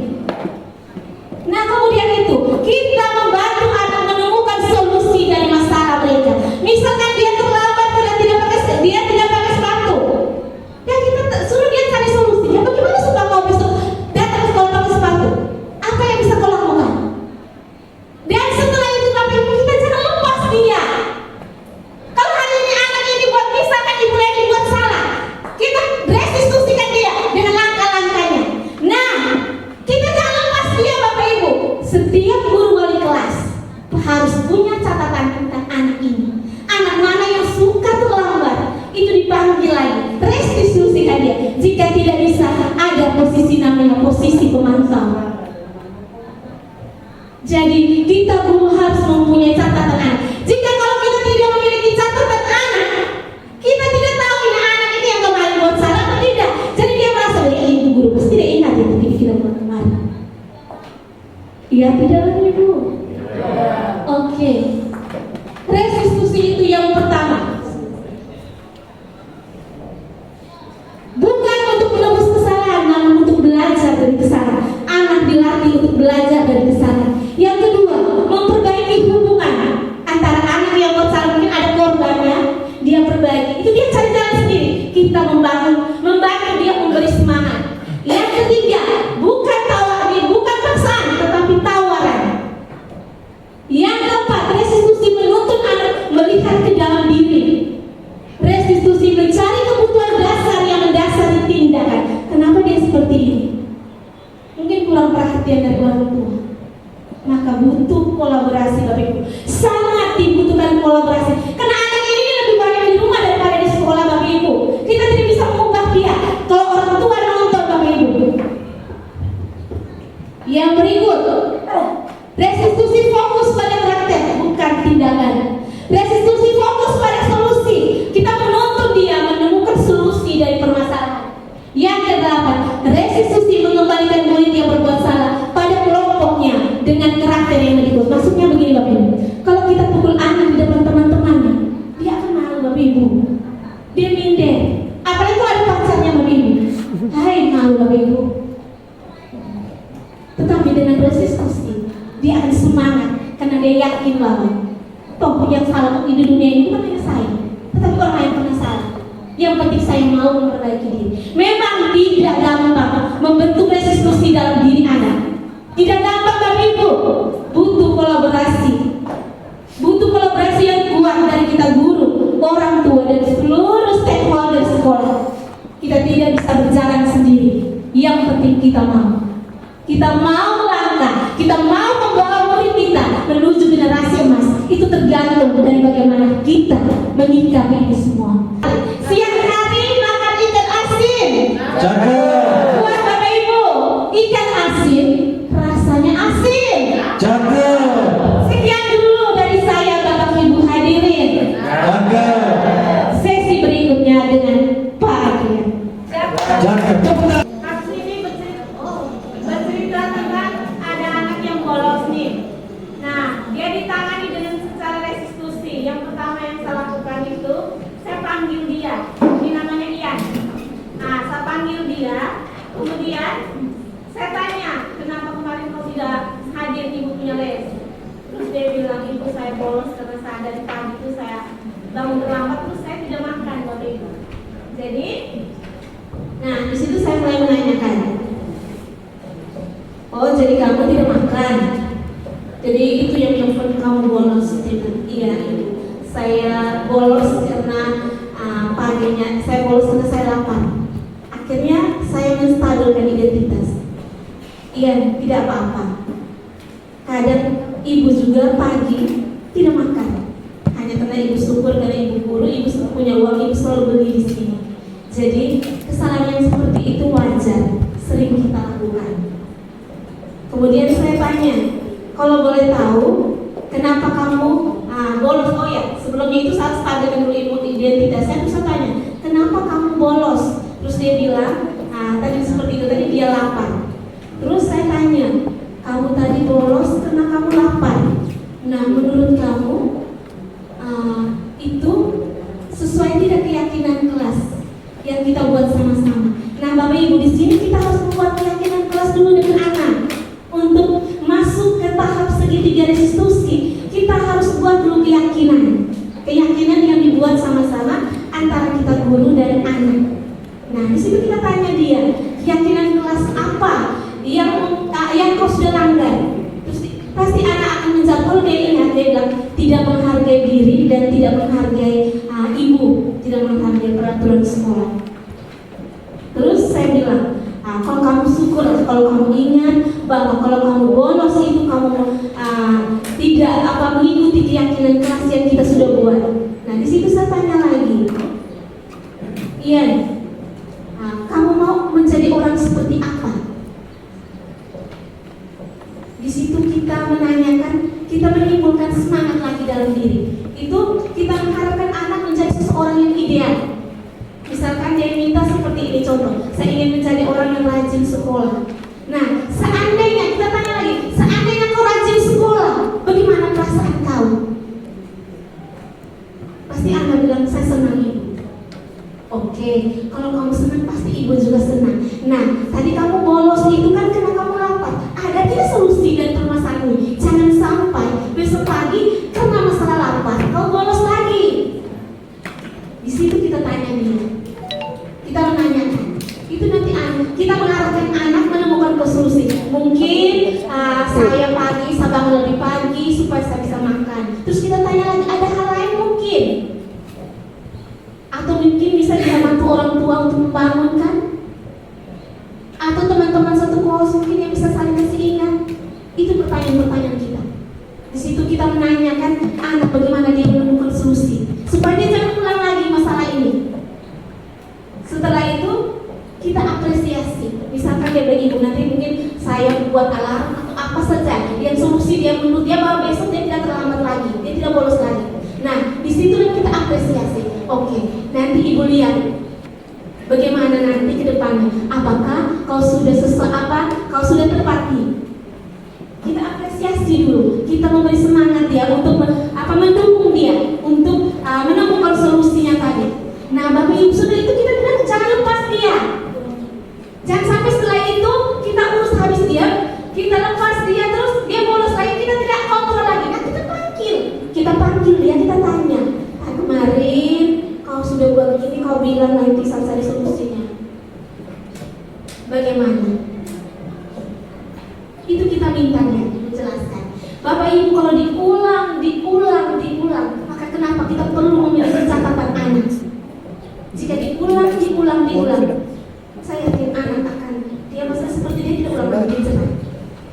A: Nah kemudian itu kita membantu anak menemukan solusi dari masalah mereka. Misalkan dia terlambat karena dia tidak pakai sepatu, ya kita suruh dia cari solusinya. Bagaimana supaya kau besok datang ke sekolah pakai sepatu? Apa yang bisa kau lakukan? Dan setelah itu Bapak Ibu, kita jangan lepas dia. Kalau hari ini anak ini dibuat, misalkan dimulai dibuat salah, kita restitusikan dia dengan langkah-langkahnya. Nah, kita jangan lepas dia Bapak Ibu. Setiap guru wali kelas harus punya catatan tentang anak ini. Anak mana yang suka terlambat, itu dipanggil lagi, restitusikan dia. Jika tidak bisa, ada posisi namanya posisi pemantau. Jadi kita guru harus mempunyai catatan anak. Jika kalau kita tidak memiliki catatan anak, kita tidak tahu ini anak ini yang kemarin buat salah atau tidak. Jadi dia merasa ya ibu guru pasti tidak ingat itu kita buat kemarin. Iya tidak lagi Ibu? Oke. Restitusi itu yang pertama. Bukan untuk menebus kesalahan, namun untuk belajar dari kesalahan. Anak dilatih untuk belajar dari kesalahan. Yang kedua, memperbaiki hubungan antara anak yang buat salah, mungkin ada korbannya, dia perbaiki. Itu dia cari jalan sendiri. Kita membantu dia memberi semangat. Yang ketiga, bukan paksaan, tetapi tawaran. Yang keempat, restitusi menuntut anak melihat ke dalam diri. Restitusi mencari kebutuhan dasar yang mendasari tindakan. Kenapa dia seperti ini? Mungkin kurang perhatian dari orang tua. Maka butuh kolaborasi Bapak Ibu. Sangat dibutuhkan kolaborasi. Karena anak ini lebih banyak di rumah daripada di sekolah Bapak Ibu. Kita tidak bisa mengubah dia kalau orang tua nonton Bapak Ibu. Yang berikut, restitusi fokus pada karakter, bukan tindakan. Restitusi fokus pada solusi. Kita menuntut dia menemukan solusi dari permasalahan. Yang kedelapan, restitusi mengembalikan murid yang berbuat salah pada kelompoknya dengan karakter yang berikut. Maksudnya begini Bapak Ibu, kalau kita pukul anak di depan teman-temannya, dia akan malu Bapak Ibu. Dia minder. Apalagi kalau ada pacarnya Bapak Ibu. Hai malu Bapak Ibu. Tetapi dengan restitusi, dia akan semangat karena dia yakin bahwa toh yang salah di dunia ini bukan hanya saya, tetapi orang lain pernah salah. Yang penting saya mau memperbaiki diri. Memang tidak gampang membentuk restitusi dalam diri anak. Tidak gampang Bapak Ibu. Butuh kolaborasi. Butuh kolaborasi yang kuat dari kita guru, orang tua dan seluruh stakeholder sekolah. Kita tidak bisa berjalan sendiri. Yang penting kita mau. Kita mau melangkah, kita mau membawa murid kita menuju generasi emas. Itu tergantung dari bagaimana kita menyikapi ini semua. Siang hari makan ikan asin.
B: Jaga.
A: Buat Bapak Ibu, ikan asin rasanya asin.
B: Jaga.
A: Sekian dulu dari saya Bapak Ibu hadirin.
B: Jaga.
A: Sesi berikutnya dengan Pak Adrian.
B: Jaga.
A: Kasus ini bercerita tentang ada anak yang bolos nih. Nah, dia ditangani dengan secara restitusi. Yang pertama yang saya lakukan itu, saya panggil dia. Ini namanya Ian. Nah, saya panggil dia. Kemudian saya tanya, kenapa kemarin kau tidak hadir, ibu punya les? Terus dia bilang, ibu saya bolos karena saya dari pagi itu saya bangun terlambat, terus saya tidak makan Bapak Ibu. Jadi, nah di situ saya mulai menanyakan. Oh, jadi kamu tidak makan? Jadi itu yang menyebabkan kamu bolos? Iya ibu. Saya bolos karena paginya saya bolos karena saya lapar. Akhirnya saya menstabilkan identitas. Iya, tidak apa-apa. Kadang ibu juga pagi tidak makan. buat dulu keyakinan yang dibuat sama-sama antara kita guru dan anak. Nah, di situ kita tanya dia, keyakinan kelas apa yang kau sudah langgar? Terus pasti anak akan menjawab. Kalau dia ingat, dia bilang tidak menghargai diri dan tidak menghargai ibu, tidak menghargai peraturan sekolah. Terus saya bilang, kalau kamu syukur, kalau kamu ingat bahwa kalau kamu bolos itu kamu tidak mengikuti keyakinan kelas yang kita sudah buat. Nah, di situ saya tanya lagi, Ian, kamu mau menjadi orang seperti apa? Di situ kita menanyakan, kita menimbulkan semangat lagi dalam diri. Itu kita mengharapkan anak menjadi seseorang yang ideal. Misalkan dia minta seperti ini, contoh, saya ingin menjadi orang yang rajin sekolah. Nah, seandainya, kita tanya lagi, seandainya kau rajin sekolah, bagaimana perasaan kau? Pasti anak bilang, saya senang ibu. Oke, kalau kamu senang pasti ibu juga senang. Nah, tadi kamu bolos itu kan karena kamu lapar. Ada tidak solusi dan permasalahan ini? Jangan sampai besok pagi karena masalah lapar kau bolos lagi. Di situ kita tanya dia, kita menanyakan. Itu nanti kita mengarahkan anak menemukan solusi. Mungkin saya bangun lebih pagi supaya saya bisa makan. Terus kita tanya lagi, ada hal lain mungkin? Atau mungkin bisa dia bantu orang tua untuk membangunkan? Atau teman-teman satu kelas mungkin yang bisa saling kasih ingat? Itu pertanyaan-pertanyaan kita. Di situ kita menanyakan anak bagaimana dia menemukan solusi supaya dia jangan ulang lagi masalah ini. Setelah itu kita apresiasi. Misalkan dia bilang, ibu nanti mungkin saya buat alarm atau apa saja yang solusi dia menurut dia bahwa besok dia tidak terlambat lagi, dia tidak bolos lagi. Nah, di situ kita apresiasi. Oke, nanti ibu lihat bagaimana nanti ke depannya. Apakah kau sudah kau sudah terpati? Kita apresiasi dulu. Kita memberi semangat dia untuk mendukung dia untuk menemukan solusinya tadi. Nah, Bapak Ibu sudah itu kita bilang jangan lepas dia. Jangan sampai setelah itu kita urus habis dia, kita lepas dia terus dia bolos lagi, kita tidak kontrol lagi. Nah, kita panggil dia, kita tanya, kemarin kau sudah buat begini, kau bilang nanti saya cari solusinya. Bagaimana? Itu kita minta dia menjelaskan. Bapak Ibu kalau diulang, maka kenapa kita perlu memiliki catatan anak? Jika diulang, saya yakin anak akan dia masa seperti dia tidak ulang lagi cepat.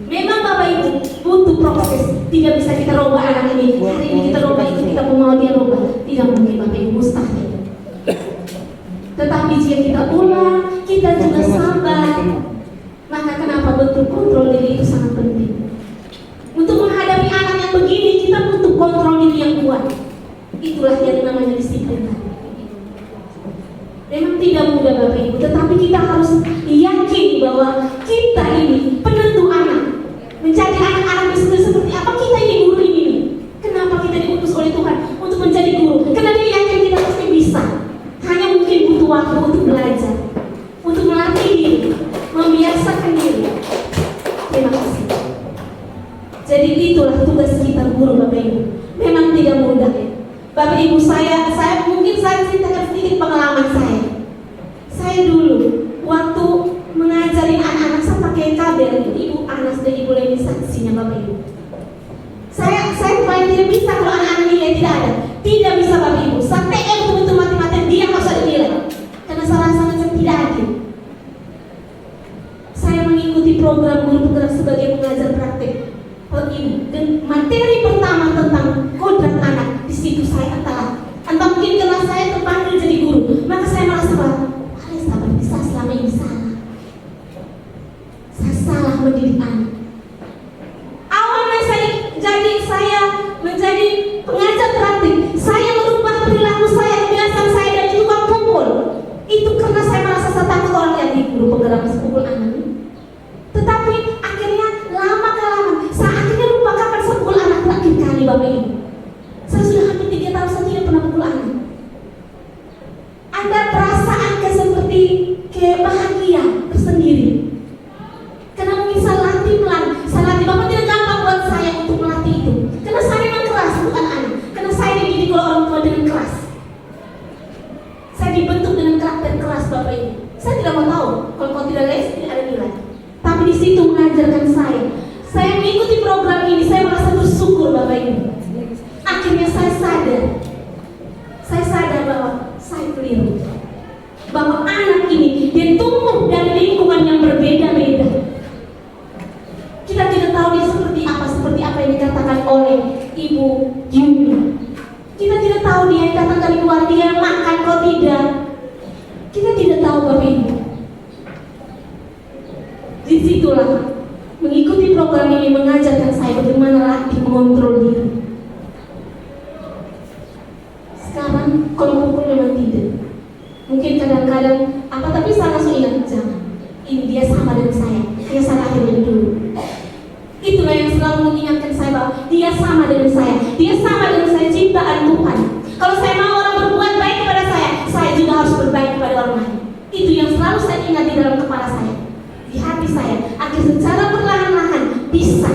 A: Memang Bapak Ibu butuh proses, tidak bisa kita rubah anak ini. Hari ini kita rubah itu kita mau dia rubah, tidak mungkin Bapak Ibu, mustahil. Tetapi jika kita ulang, kita juga sabar. Maka kenapa bentuk kontrol diri itu sangat penting. Untuk menghadapi anak yang begini kita butuh kontrol diri yang kuat. Itulah yang namanya disiplin. Memang tidak mudah Bapak Ibu, tetapi kita harus yakin bahwa kita ini penentu anak. Menjadi anak-anak seperti apa kita ini guru ini. Kenapa kita diutus oleh Tuhan untuk menjadi guru? Karena dia yakin kita pasti bisa. Hanya mungkin butuh waktu untuk belajar, untuk melatih diri, membiasakan diri. Terima kasih. Jadi itulah tugas kita guru Bapak Ibu. Memang tidak mudah. Bapak Ibu saya mungkin saya ceritakan sedikit pengalaman saya. Saya dulu waktu mengajarin anak-anak saya pakai kabel, Ibu Anas dan Ibu Leni saksinya Bapak Ibu. Saya paling tidak bisa kalau anak-anak nilai tidak ada. Tidak bisa Bapak Ibu. Sampai betul-betul mati-matian dia harus ada nilai. Karena saya rasa macam tidak adil. Saya mengikuti program guru penggerak sebagai pengajar praktek. Dan materi pertama tentang kodrat anak di situ saya entah mungkin karena saya terpanggil jadi guru, maka saya merasa bahwa sahabat bisa selalu Disitulah mengikuti program ini mengajarkan saya bagaimana latih mengontrol diri. Sekarang kalau pukul memang tidak. Mungkin kadang-kadang tapi saya langsung ingat, jangan. Ini dia sama dengan saya. Dia salah dengan dulu. Itulah yang selalu mengingatkan saya bahwa dia sama dengan saya. Dia sama dengan saya, ciptaan Tuhan. Kalau saya mau orang berbuat baik kepada saya juga harus berbaik kepada orang lain. Itu yang selalu saya ingat di dalam kepala saya, di hati saya, agar secara perlahan-lahan bisa.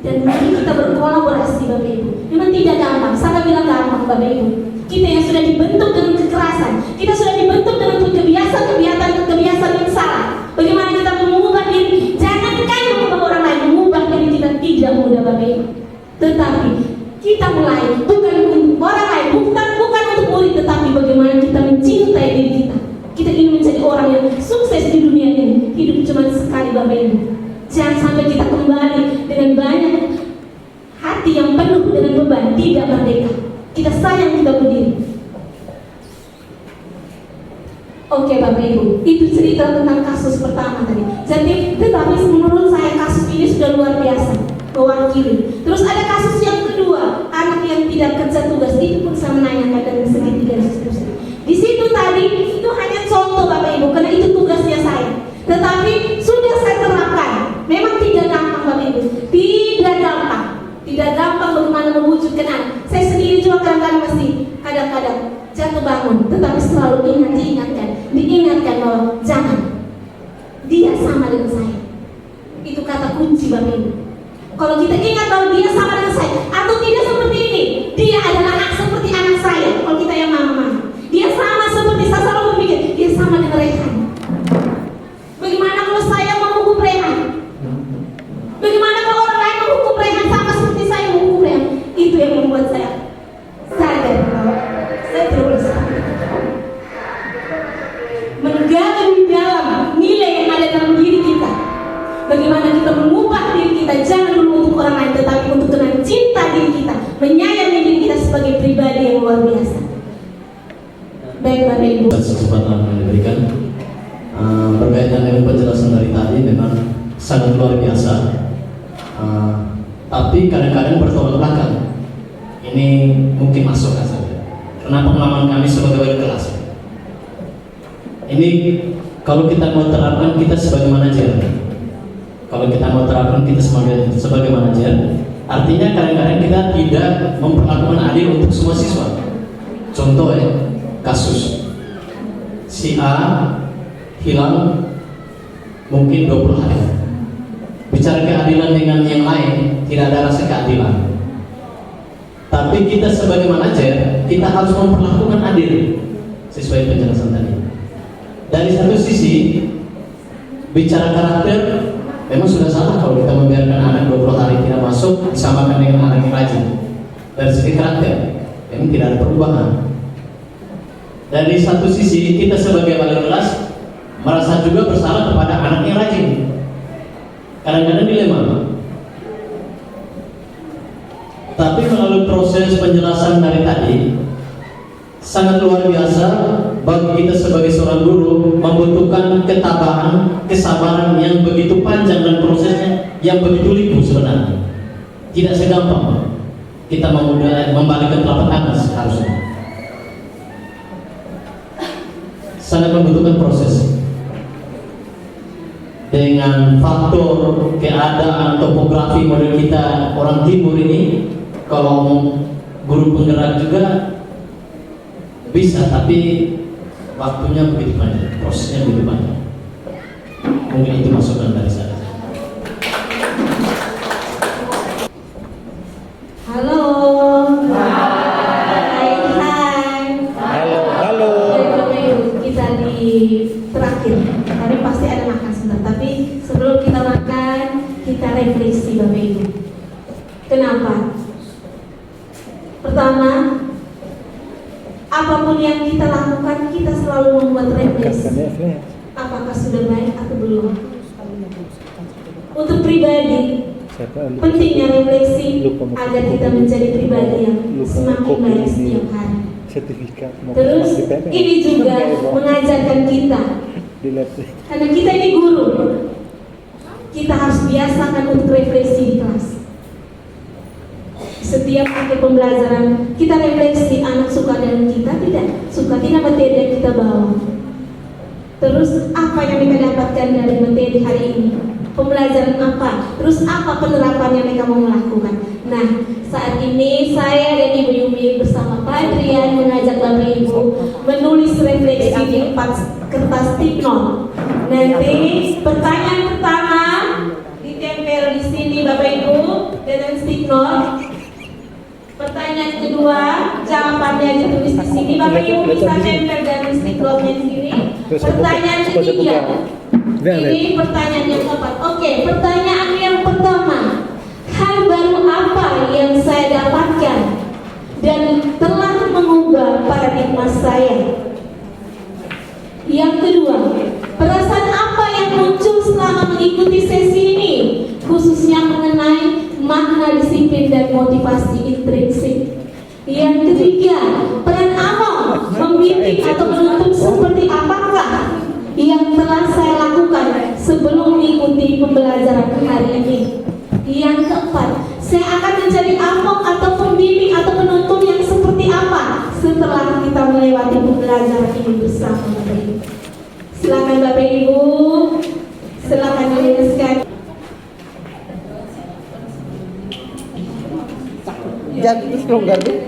A: Dan mari kita berkolaborasi, Bapak Ibu. Memang tidak gampang, saya bilang gampang, Bapak Ibu. Kita yang sudah dibentuk dengan kekerasan, kita sudah dibentuk dengan kebiasaan yang salah. Bagaimana kita mengubah diri? Jangankan mengubah orang lain, mengubah diri kita tidak mudah, Bapak Ibu. Tetapi kita mulai bukan orang lain, bukan untuk murid, tetapi bagaimana kita mencintai diri kita. Kita ingin menjadi orang yang sukses di dunia ini. Hidup cuma sekali, Bapak Ibu. Jangan sampai kita kembali dengan banyak hati yang penuh dengan beban, tidak merdeka. Kita sayang kita berdiri. Oke, Bapak Ibu, itu cerita tentang kasus pertama tadi. Jadi, tetapi menurut saya kasus ini sudah luar biasa, mewakili. Terus ada kasus yang kedua, anak yang tidak kerja tugas. Itu pun saya menanyakan dari segitiga dan seterusnya. Di situ tadi itu hanya contoh, Bapak Ibu, karena itu tugasnya saya. Tetapi sudah saya terapkan. Memang tidak gampang, Bapak Ibu. Tidak gampang bagaimana mewujudkan anak. Saya sendiri juga kadang-kadang masih jatuh bangun, tetapi selalu diingatkan bahwa jangan. Dia sama dengan saya. Itu kata kunci, Bapak Ibu. Kalau kita ingat bahwa dia sama dengan saya, atau tidak seperti ini, dia adalah seperti anak saya. Kalau kita yang mama-mama, dia sama seperti saya selalu berpikir, dia sama dengan Rehan. Bagaimana kalau saya menghukum Rehan? Bagaimana kalau orang lain menghukum Rehan sama seperti saya menghukum Rehan? Itu yang membuat saya sadar bahwa saya terus menggali di dalam nilai yang ada dalam diri kita. Bagaimana kita mengubah diri kita, jangan dulu untuk orang lain, tetapi untuk dengan cinta diri kita, menyayangi diri kita sebagai pribadi yang luar biasa. Baik, Bapak Ibu,
J: kesempatan yang diberikan berkaitan dengan penjelasan dari tadi memang sangat luar biasa. Tapi kadang-kadang bertolak belakang. Ini mungkin masuk saja. Karena pengalaman kami sebagai wali kelas. Ini kalau kita mau terapkan kita sebagai manajer. Kalau kita mau terapkan kita sebagai manajer, artinya kadang-kadang kita tidak memperlakukan adil untuk semua siswa. Contoh kasus si A hilang mungkin 20 hari. Bicara keadilan dengan yang lain, tidak ada rasa keadilan. Tapi kita sebagai manajer, kita harus memperlakukan adil sesuai penjelasan tadi. Dari satu sisi, bicara karakter, memang sudah salah kalau kita membiarkan anak 20 hari tidak masuk disamakan dengan anak yang rajin. Dari segi karakter, memang tidak ada perubahan. Dari satu sisi, kita sebagai wali kelas merasa juga bersalah kepada anak yang rajin. Kadang-kadang dilema. Tapi melalui proses penjelasan dari tadi sangat luar biasa bagi kita sebagai seorang guru, membutuhkan ketabahan, kesabaran yang begitu panjang dan prosesnya yang begitu liku sebenarnya. Tidak segampang kita membalikkan telapak tangan seharusnya. Sangat membutuhkan proses. Dengan faktor keadaan topografi model kita orang timur ini, kalau guru penggerak juga bisa, tapi waktunya begitu panjang, prosesnya begitu panjang. Mungkin itu masukan dari saya.
A: halo. Hai.
C: Halo.
A: Kita di terakhir, tadi pasti ada makan sebentar, tapi sebelum kita makan, kita refleksi, Bapak Ibu. Kenapa? Pertama, apapun yang kita lakukan, kita selalu membuat refleksi. Apakah sudah baik atau belum? Untuk pribadi, pentingnya refleksi agar kita menjadi pribadi yang semakin baik setiap hari. Terus ini juga mengajarkan kita Karena kita ini guru, kita harus biasakan untuk refleksi di kelas. Setiap akhir pembelajaran kita refleksi, anak suka dengan kita tidak, suka tidak materi yang kita bawa. Terus apa yang mereka dapatkan dari materi hari ini? Pembelajaran apa? Terus apa penerapan yang mereka mau melakukan? Nah, saat ini saya dan Ibu Yumi bersama Pak Adrian mengajak Bapak Ibu menulis refleksi di 4 kertas tipnote. Nanti pertanyaan pertama ditempel di sini Bapak Ibu dengan tipnote. Pertanyaan kedua, jawabannya ditulis di sini. Bapak Ibu bisa tempel dan tipnote-nya di sini. Pertanyaan ketiga. Ini pertanyaan yang keempat. Oke, pertanyaan yang pertama. Hal baru apa yang saya dapatkan dan telah mengubah paradigma saya? Yang kedua, perasaan apa yang muncul selama mengikuti sesi ini, khususnya mengenai makna disiplin dan motivasi intrinsik. Yang ketiga, peran Among membimbing atau menuntun seperti apakah yang telah saya lakukan sebelum mengikuti pembelajaran hari ini. Yang keempat, saya akan menjadi Among atau pembimbing atau penuntun yang seperti apa setelah kita melewati pembelajaran ini bersama Bapak Ibu. Silakan Bapak Ibu, silakan dijelaskan.
C: Jangan terus longgar tuh.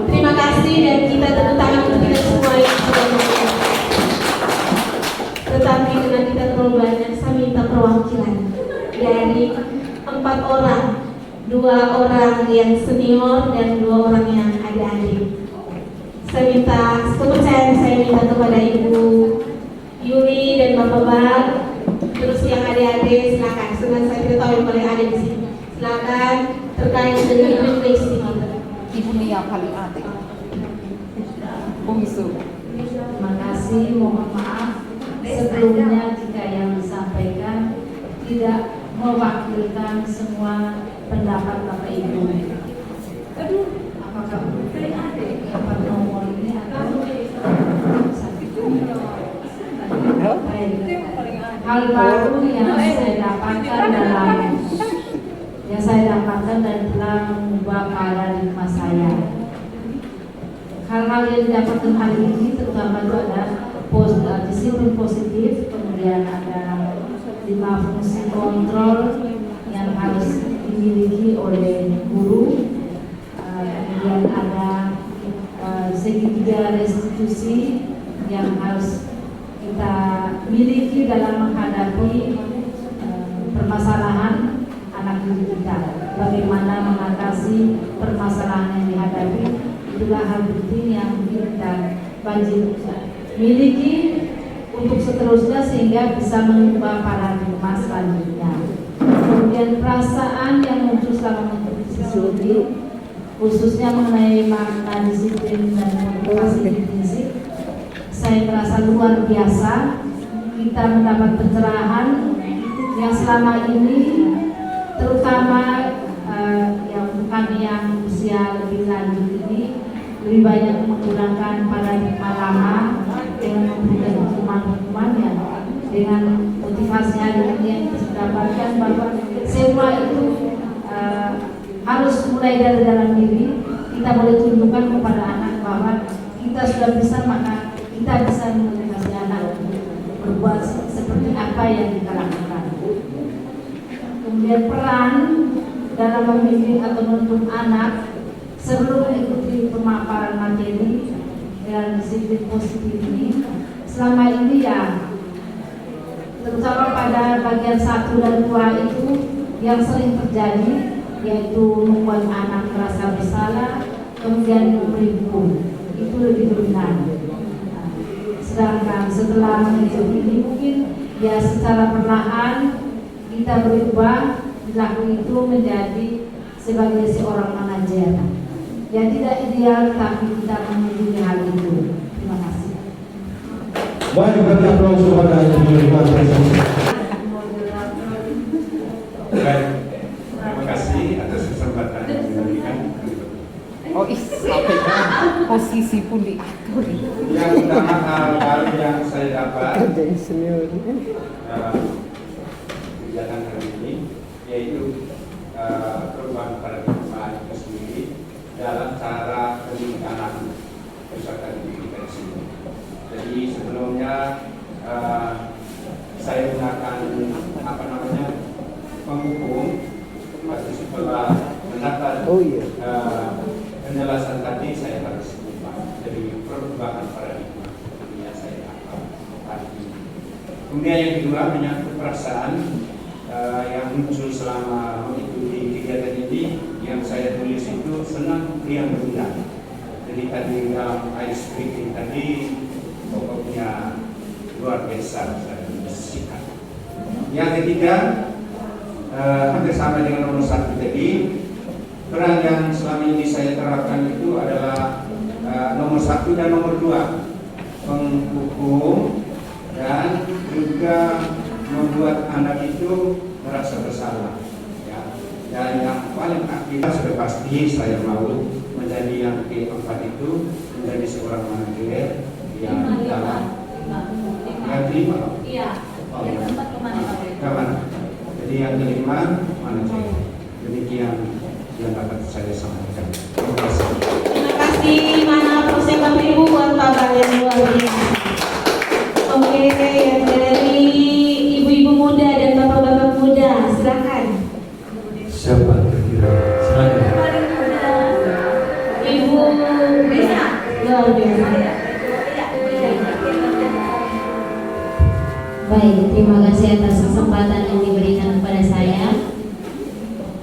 A: Terima kasih dan kita tepuk tangan untuk kita semua yang sudah berhasil. Tetapi dengan kita terlalu banyak, saya minta perwakilan dari 4 orang, 2 orang yang senior dan 2 orang yang adik-adik. Saya minta kepercayaan, saya minta kepada Ibu Yuli dan Bapak Bal. Terus yang adik-adik silakan. Senang saya tidak tahu yang paling ada di sini. Silakan terkait dengan refleksi kita.
K: Ibu nih yang paling adik. Bungsu.
H: Terima kasih, mohon maaf sebelumnya jika yang disampaikan tidak mewakilkan semua pendapat Bapak Ibu. Aduh, apakah dapat nomor ini atau hal baru yang saya dapatkan dan telah mengubah paradigma saya. Hal-hal yang didapatkan hari ini terutama itu ada disiplin positif, kemudian ada 5 fungsi kontrol yang harus dimiliki oleh guru, kemudian ada segitiga restitusi yang harus kita miliki dalam menghadapi permasalahan anak didik kita. Bagaimana mengatasi permasalahan yang dihadapi, itulah hal penting yang kita wajib miliki untuk seterusnya sehingga bisa mengubah paradigma selanjutnya. Kemudian perasaan yang muncul selama mengikuti studi, khususnya mengenai makna disiplin dan motivasi intrinsik, saya merasa luar biasa. Kita mendapat pencerahan yang selama ini, terutama yang kami yang usia lebih lanjut ini, lebih banyak menggunakan paradigma lama dengan memberikan hukuman-hukuman yang dengan motivasi hari ini yang kita dapatkan bahwa semua itu harus mulai dari dalam diri. Kita boleh tunjukkan kepada anak bahwa kita sudah bisa, maka kita bisa memotivasi anak berbuat seperti apa yang kita lakukan. Kemudian peran dalam membimbing atau menuntun anak sebelum mengikuti pemaparan materi dalam disiplin positif ini, selama ini ya terutama pada bagian 1 dan 2 itu yang sering terjadi, yaitu membuat anak merasa bersalah, kemudian diberi hukum, itu lebih dominan. Sedangkan setelah mengikuti ini mungkin ya secara perlahan kita berubah perilaku itu menjadi sebagai seorang manajer yang tidak ideal, tapi kita memiliki hal itu. Terima kasih.
B: Baik, beri aplaus kepada Ibu Risma.
G: Baik, terima kasih atas kesempatan yang diberikan.
K: Oh, sampai posisi pun diatur.
G: Yang pertama hal baru yang saya dapat
C: Jadi senior.
G: kegiatan hari ini yaitu perubahan paradigma itu sendiri dalam cara pendidikan peserta didik kita di sini. Jadi sebelumnya saya gunakan penghukum, tapi setelah mendapat penjelasan tadi saya harus ubah. Jadi perubahan paradigma yang saya dapat hari ini. Kemudian yang kedua menyangkut perasaan yang muncul selama mengikuti kegiatan ini. Yang saya tulis itu senang yang berundang. Jadi tadi dalam ice breaking tadi pokoknya luar biasa saya menyaksikan. Yang ketiga hampir sama dengan nomor 1 tadi. Peran yang selama ini saya terapkan itu adalah nomor 1 dan nomor 2, menghukum dan juga membuat anak itu merasa bersalah. Ya. Dan yang paling aktif sudah pasti saya mau menjadi yang keempat itu menjadi seorang manajer yang dalam yang kelima.
E: Iya. Yang tempat kemana?
G: Jadi yang kelima manajer. Demikian yang dapat saya sampaikan. Terima kasih.
A: Terima kasih, mana proses Bapak Ibu buat Bapak yang luar biasa. Oke, yang dari ibu-ibu muda dan bapak-bapak muda, silakan.
B: Siapa kira-kira? Silakan.
A: Ibu Risa, luar biasa.
L: Baik, terima kasih atas kesempatan yang diberikan kepada saya.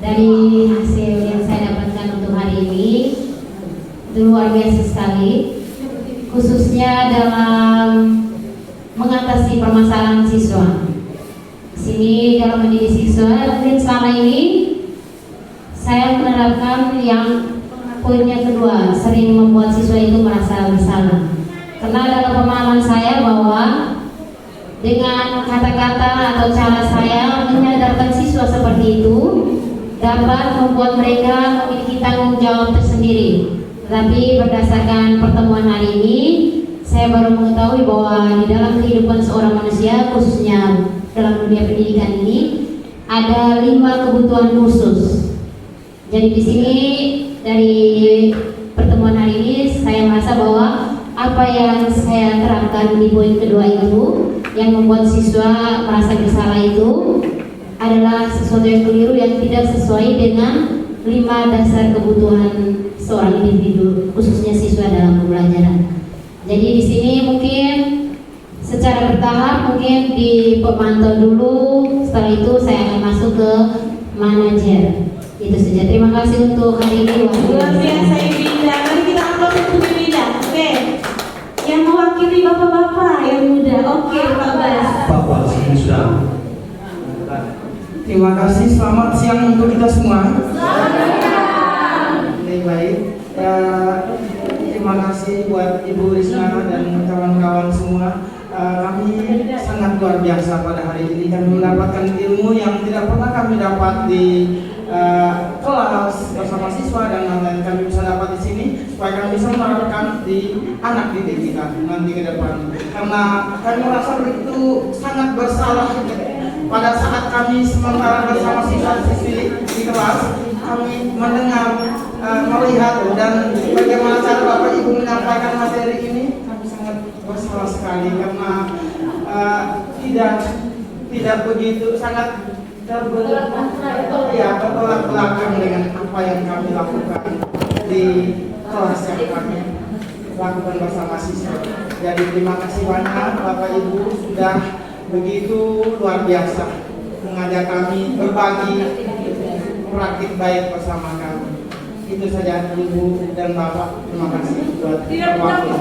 L: Dari hasil yang saya dapatkan untuk hari ini itu luar biasa sekali, khususnya dalam mengatasi permasalahan siswa. Di sini dalam mendidik siswa, mungkin selama ini saya menerapkan yang poinnya kedua, sering membuat siswa itu merasa bersalah. Karena dalam pemahaman saya bahwa dengan kata-kata atau cara saya menyadarkan siswa seperti itu dapat membuat mereka memiliki tanggung jawab tersendiri. Tetapi berdasarkan pertemuan hari ini, saya baru mengetahui bahwa di dalam kehidupan seorang manusia, khususnya dalam dunia pendidikan ini, ada 5 kebutuhan khusus. Jadi di sini dari pertemuan hari ini, saya merasa bahwa apa yang saya terapkan di poin kedua itu, yang membuat siswa merasa bersalah itu adalah sesuatu yang keliru, yang tidak sesuai dengan 5 dasar kebutuhan seorang individu, khususnya siswa dalam pembelajaran. Jadi di sini mungkin secara bertahap mungkin dipantau dulu, setelah itu saya akan masuk ke manajer. Itu saja. Terima kasih untuk hari ini.
A: Luar biasa Ibu Indah. Mari kita aplaus untuk Ibu Indah. Oke. Yang mewakili bapak-bapak yang muda. Oke, Pak Bas.
B: Bapak sini sudah.
C: Terima kasih, selamat siang untuk kita semua. Baik. Terima kasih buat Ibu Risma dan kawan-kawan semua. Kami sangat luar biasa pada hari ini. Kami mendapatkan ilmu yang tidak pernah kami dapat di kelas bersama siswa dan lain-lain. Kami bisa dapat di sini supaya kami bisa menerapkan di anak didik kita nanti ke depan. Karena kami merasa begitu sangat bersalah pada saat kami sementara bersama siswa-siswi di kelas. Kami mendengar, melihat dan bagaimana cara Bapak Ibu menyampaikan materi ini, kami sangat bersalah sekali karena tidak begitu sangat bertolak belakang dengan apa yang kami lakukan di kelas yang kami lakukan bersama siswa. Jadi terima kasih banyak Bapak Ibu sudah begitu luar biasa mengajak kami berbagi praktik baik bersama kami. Itu saja Ibu dan Bapak. Terima kasih buat waktu.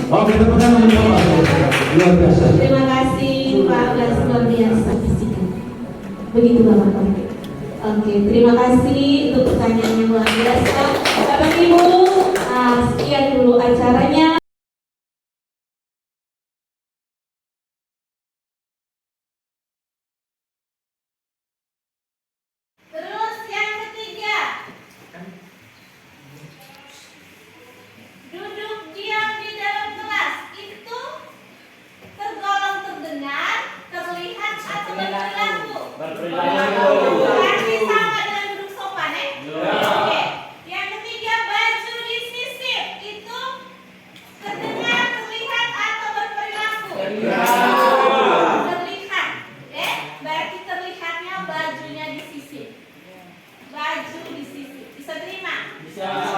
B: Oke, tepuk tangan untuk Bapak. Luar biasa.
A: Terima kasih Pak Bas, luar biasa. Begitu Bapak. Oke, terima kasih untuk pertanyaan yang luar biasa. Bapak Ibu, sekian dulu acaranya.
D: Indonesia.